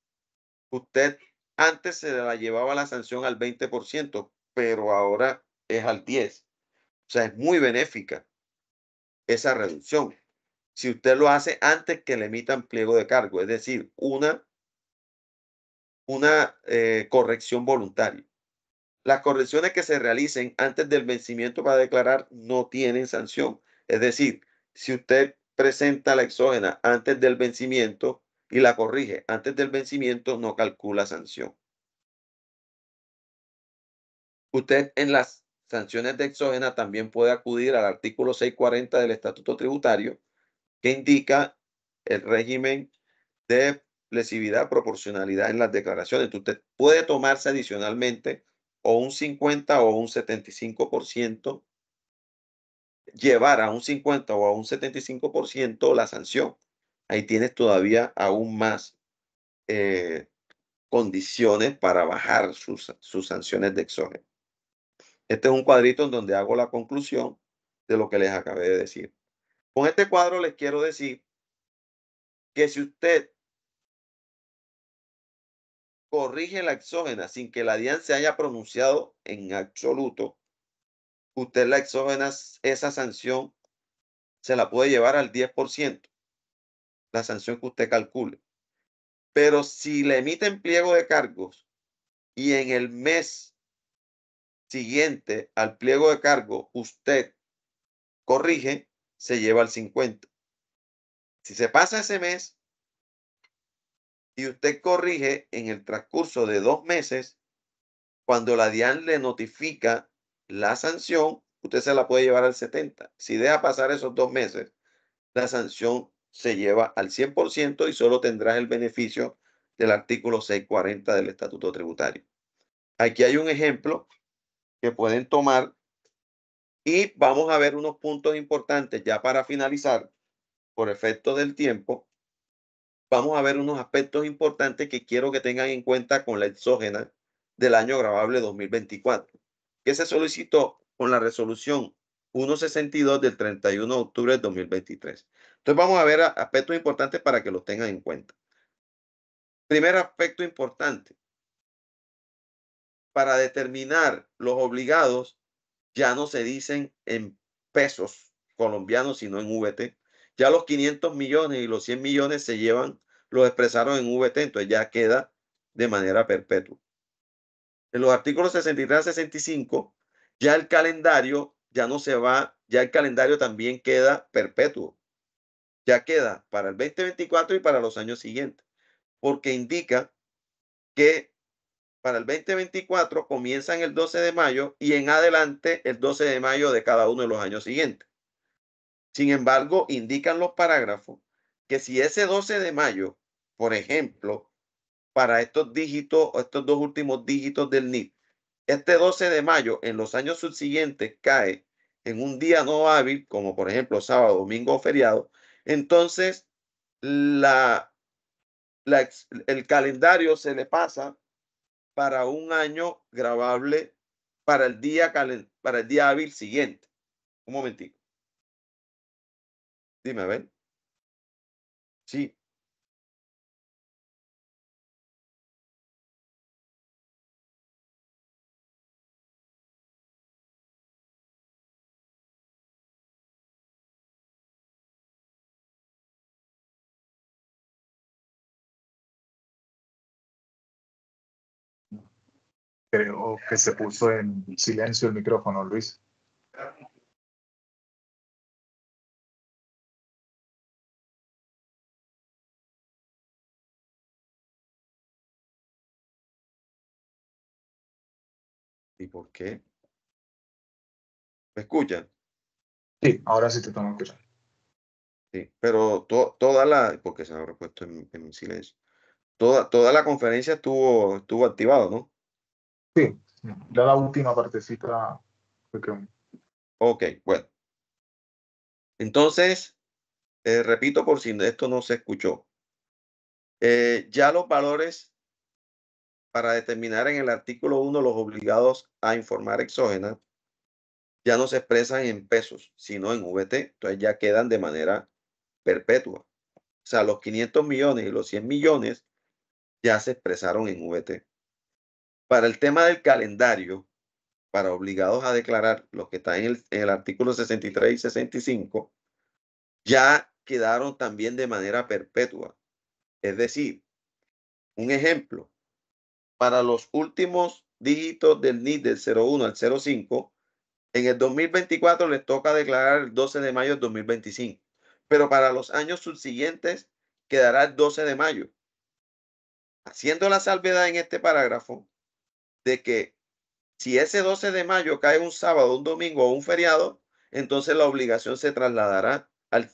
Speaker 2: usted antes se la llevaba la sanción al 20%, pero ahora es al 10%. O sea, es muy benéfica esa reducción. Si usted lo hace antes que le emitan pliego de cargo, es decir, una corrección voluntaria. Las correcciones que se realicen antes del vencimiento para declarar no tienen sanción. Es decir, si usted presenta la exógena antes del vencimiento y la corrige antes del vencimiento, no calcula sanción. Usted en las sanciones de exógena también puede acudir al artículo 640 del Estatuto Tributario, que indica el régimen de lesividad, proporcionalidad en las declaraciones. Entonces, usted puede tomarse adicionalmente o un 50 o un 75%, llevar a un 50 o a un 75% la sanción. Ahí tienes todavía aún más condiciones para bajar sus sanciones de exógeno. Este es un cuadrito en donde hago la conclusión de lo que les acabé de decir. Con este cuadro les quiero decir que si usted corrige la exógena sin que la DIAN se haya pronunciado en absoluto, usted la exógena, esa sanción se la puede llevar al 10%, la sanción que usted calcule. Pero si le emiten pliego de cargos y en el mes siguiente al pliego de cargo usted corrige, se lleva al 50. Si se pasa ese mes y usted corrige en el transcurso de 2 meses, cuando la DIAN le notifica la sanción, usted se la puede llevar al 70. Si deja pasar esos 2 meses, la sanción se lleva al 100% y solo tendrás el beneficio del artículo 640 del Estatuto Tributario. Aquí hay un ejemplo que pueden tomar y vamos a ver unos puntos importantes ya para finalizar, por efecto del tiempo. Vamos a ver unos aspectos importantes que quiero que tengan en cuenta con la exógena del año gravable 2024, que se solicitó con la resolución 162 del 31 de octubre del 2023. Entonces vamos a ver aspectos importantes para que los tengan en cuenta. Primer aspecto importante, para determinar los obligados ya no se dicen en pesos colombianos, sino en VT. Ya los 500 millones y los 100 millones se llevan, los expresaron en VT, entonces ya queda de manera perpetua. En los artículos 63 a 65, ya el calendario ya no se va, ya el calendario también queda perpetuo. Ya queda para el 2024 y para los años siguientes, porque indica que para el 2024 comienzan el 12 de mayo y en adelante el 12 de mayo de cada uno de los años siguientes. Sin embargo, indican los parágrafos que si ese 12 de mayo, por ejemplo, para estos dígitos, estos dos últimos dígitos del NIT, este 12 de mayo en los años subsiguientes cae en un día no hábil, como por ejemplo sábado, domingo o feriado, entonces el calendario se le pasa para un año gravable para el día hábil siguiente. Un momentito. Dime, a ver. Sí.
Speaker 1: Creo que se puso en silencio el micrófono, Luis.
Speaker 2: ¿Y por qué? ¿Me escuchan?
Speaker 1: Sí, ahora sí te tengo que escuchar.
Speaker 2: Sí, pero toda la, porque se me habrá puesto en silencio. Toda la conferencia estuvo activado, ¿no?
Speaker 1: Sí, ya la última partecita fue que...
Speaker 2: Ok, bueno. Entonces, repito por si esto no se escuchó. Ya los valores para determinar en el artículo 1 los obligados a informar exógena ya no se expresan en pesos, sino en VT. Entonces ya quedan de manera perpetua. O sea, los 500 millones y los 100 millones ya se expresaron en VT. Para el tema del calendario, para obligados a declarar los que están en el artículo 63 y 65, ya quedaron también de manera perpetua. Es decir, un ejemplo, para los últimos dígitos del NIT del 01 al 05, en el 2024 les toca declarar el 12 de mayo del 2025, pero para los años subsiguientes quedará el 12 de mayo. Haciendo la salvedad en este parágrafo de que si ese 12 de mayo cae un sábado, un domingo o un feriado, entonces la obligación se trasladará al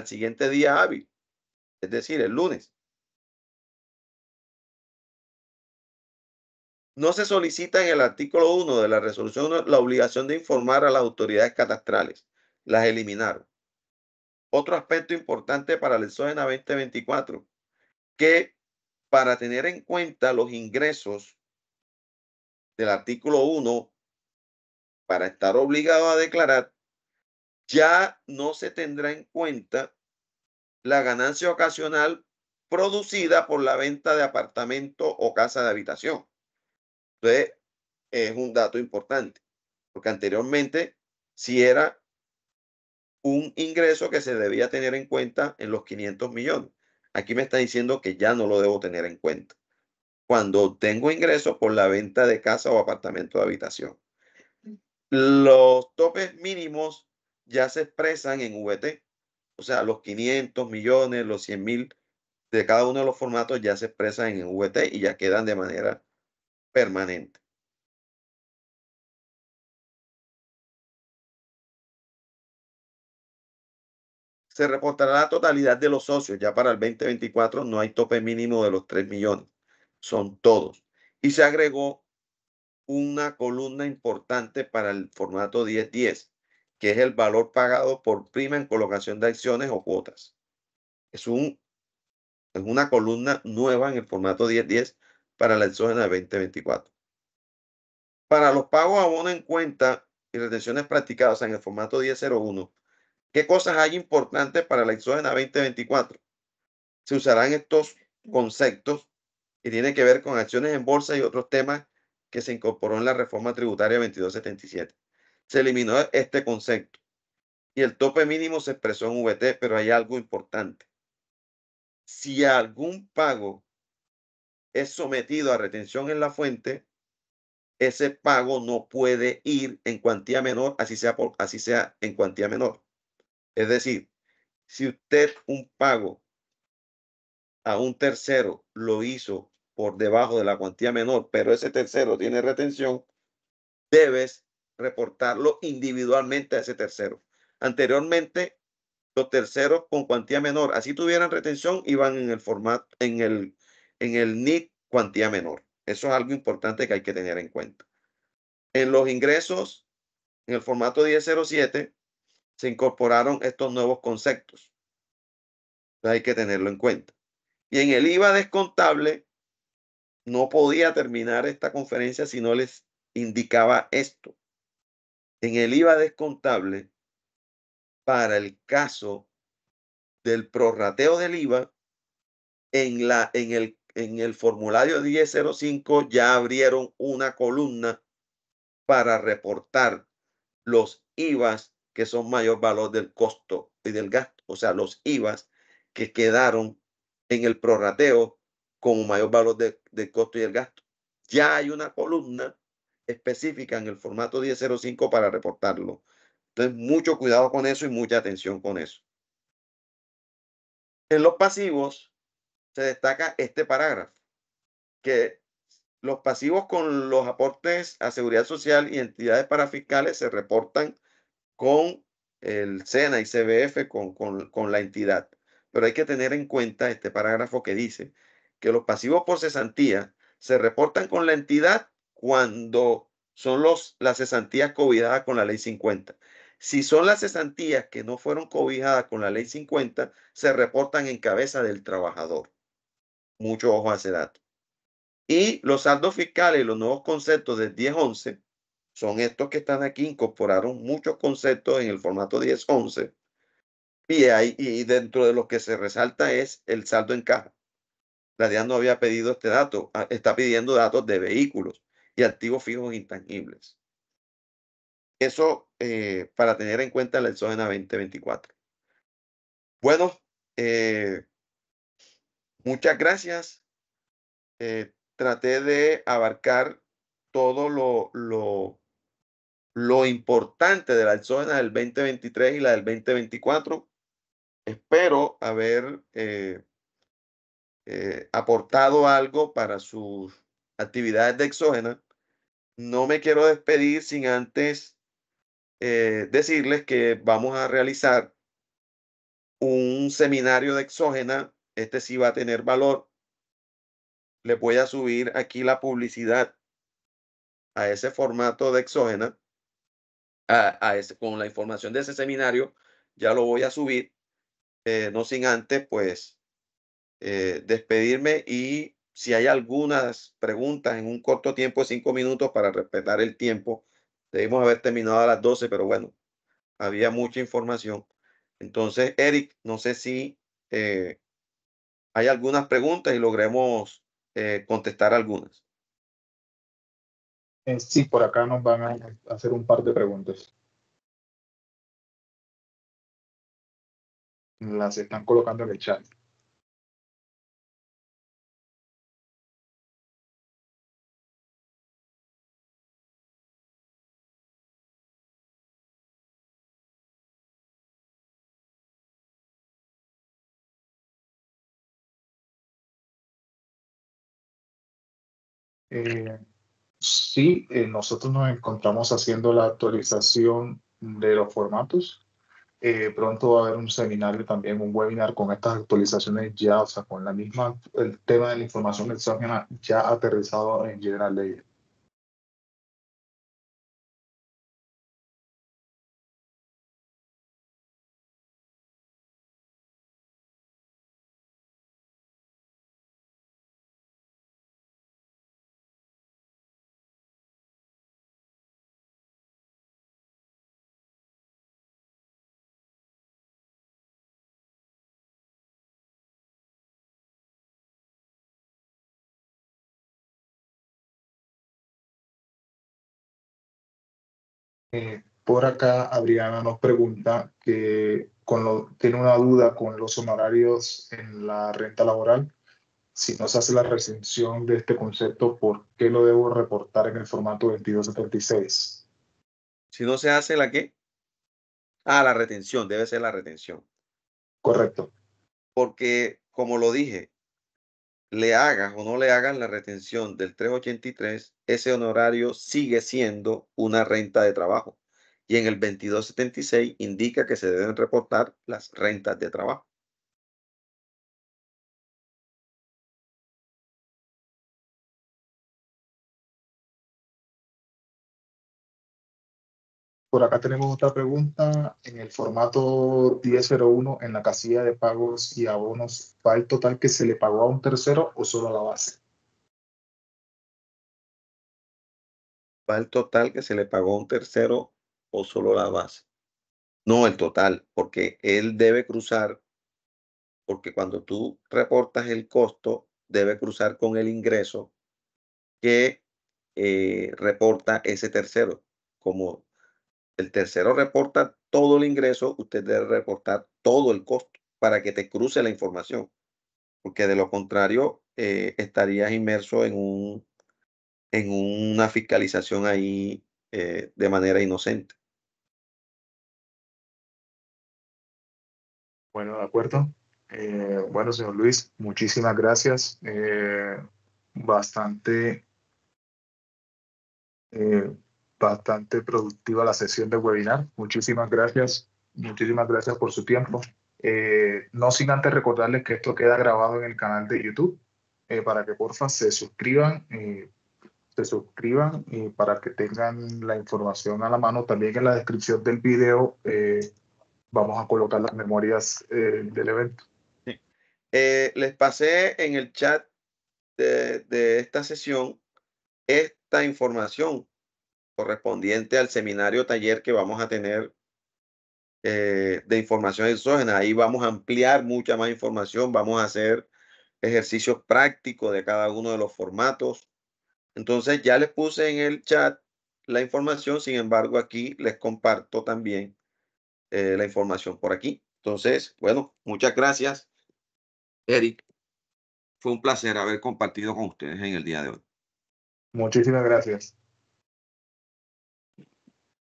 Speaker 2: siguiente día hábil, es decir, el lunes. No se solicita en el artículo 1 de la resolución 1 la obligación de informar a las autoridades catastrales. Las eliminaron. Otro aspecto importante para el exógena 2024, que para tener en cuenta los ingresos del artículo 1, para estar obligado a declarar, ya no se tendrá en cuenta la ganancia ocasional producida por la venta de apartamento o casa de habitación. Entonces, es un dato importante, porque anteriormente sí era un ingreso que se debía tener en cuenta en los 500 millones. Aquí me está diciendo que ya no lo debo tener en cuenta cuando tengo ingresos por la venta de casa o apartamento de habitación. Los topes mínimos ya se expresan en VT, o sea, los 500 millones, los 100.000 de cada uno de los formatos ya se expresan en VT y ya quedan de manera permanente. Se reportará la totalidad de los socios. Ya para el 2024 no hay tope mínimo de los 3 millones, son todos. Y se agregó una columna importante para el formato 1010, que es el valor pagado por prima en colocación de acciones o cuotas. Es una columna nueva en el formato 1010 para la exógena 2024. Para los pagos a bono en cuenta y retenciones practicadas en el formato 1001, ¿qué cosas hay importantes para la exógena 2024? Se usarán estos conceptos que tienen que ver con acciones en bolsa y otros temas que se incorporó en la reforma tributaria 2277. Se eliminó este concepto y el tope mínimo se expresó en VT, pero hay algo importante. Si algún pago es sometido a retención en la fuente, ese pago no puede ir en cuantía menor, así sea en cuantía menor. Es decir, si usted un pago a un tercero lo hizo por debajo de la cuantía menor, pero ese tercero tiene retención, debes reportarlo individualmente a ese tercero. Anteriormente, los terceros con cuantía menor, así tuvieran retención, iban en el formato, en el NIC cuantía menor. Eso es algo importante que hay que tener en cuenta. En los ingresos, en el formato 1007, se incorporaron estos nuevos conceptos. Entonces hay que tenerlo en cuenta. Y en el IVA descontable, no podía terminar esta conferencia si no les indicaba esto. En el IVA descontable, para el caso del prorrateo del IVA, en el formulario 1005 ya abrieron una columna para reportar los IVAs que son mayor valor del costo y del gasto, o sea, los IVAs que quedaron en el prorrateo como mayor valor del costo y el gasto. Ya hay una columna específica en el formato 1005 para reportarlo. Entonces, mucho cuidado con eso y mucha atención con eso. En los pasivos se destaca este parágrafo, que los pasivos con los aportes a seguridad social y entidades parafiscales se reportan con el SENA y CBF, con la entidad. Pero hay que tener en cuenta este parágrafo que dice que los pasivos por cesantía se reportan con la entidad cuando son las cesantías cobijadas con la ley 50. Si son las cesantías que no fueron cobijadas con la ley 50, se reportan en cabeza del trabajador. Mucho ojo a ese dato. Y los saldos fiscales y los nuevos conceptos del 1011 son estos que están aquí. Incorporaron muchos conceptos en el formato 1011 y dentro de los que se resalta es el saldo en caja. La DIAN no había pedido este dato, está pidiendo datos de vehículos y activos fijos intangibles. Eso para tener en cuenta la exógena 2024. Bueno, muchas gracias. Traté de abarcar todo lo importante de la exógena del 2023 y la del 2024. Espero haber aportado algo para sus actividades de exógena. No me quiero despedir sin antes decirles que vamos a realizar un seminario de exógena. Este sí va a tener valor. Les voy a subir aquí la publicidad a ese formato de exógena, con la información de ese seminario. Ya lo voy a subir, no sin antes, pues, despedirme y si hay algunas preguntas en un corto tiempo de 5 minutos para respetar el tiempo. Debimos haber terminado a las 12, pero bueno, había mucha información. Entonces, Eric, no sé si hay algunas preguntas y logremos contestar algunas.
Speaker 1: Sí, por acá nos van a hacer un par de preguntas. Las están colocando en el chat. Sí, nosotros nos encontramos haciendo la actualización de los formatos. Pronto va a haber un seminario también, un webinar con estas actualizaciones ya, o sea, con la misma, el tema de la información exógena ya aterrizado en General Ledger. Por acá, Adriana nos pregunta que tiene una duda con los honorarios en la renta laboral. Si no se hace la recensión de este concepto, ¿por qué lo debo reportar en el formato 2276?
Speaker 2: Si no se hace la qué? Ah, la retención, debe ser la retención.
Speaker 1: Correcto.
Speaker 2: Porque, como lo dije, le hagas o no le hagas la retención del 383, ese honorario sigue siendo una renta de trabajo. Y en el 2276 indica que se deben reportar las rentas de trabajo.
Speaker 1: Por acá tenemos otra pregunta. En el formato 1001, en la casilla de pagos y abonos, ¿va el total que se le pagó a un tercero o solo a la base?
Speaker 2: ¿Va el total que se le pagó a un tercero o solo la base? No, el total, porque él debe cruzar, porque cuando tú reportas el costo, debe cruzar con el ingreso que reporta ese tercero. Como el tercero reporta todo el ingreso, usted debe reportar todo el costo para que te cruce la información, porque de lo contrario estarías inmerso en una fiscalización ahí de manera inocente.
Speaker 1: Bueno, de acuerdo. Bueno, señor Luis, muchísimas gracias. Bastante, eh, bastante productiva la sesión de webinar. Muchísimas gracias. Muchísimas gracias por su tiempo. No sin antes recordarles que esto queda grabado en el canal de YouTube para que porfa se suscriban para que tengan la información a la mano. También en la descripción del video vamos a colocar las memorias del evento.
Speaker 2: Sí. Les pasé en el chat de esta sesión esta información correspondiente al seminario taller que vamos a tener de información exógena. Ahí vamos a ampliar mucha más información, vamos a hacer ejercicios prácticos de cada uno de los formatos. Entonces ya les puse en el chat la información, sin embargo aquí les comparto también la información por aquí. Entonces, bueno, muchas gracias, Eric. Fue un placer haber compartido con ustedes en el día de hoy.
Speaker 1: Muchísimas gracias.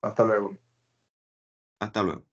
Speaker 1: Hasta luego.
Speaker 2: Hasta luego.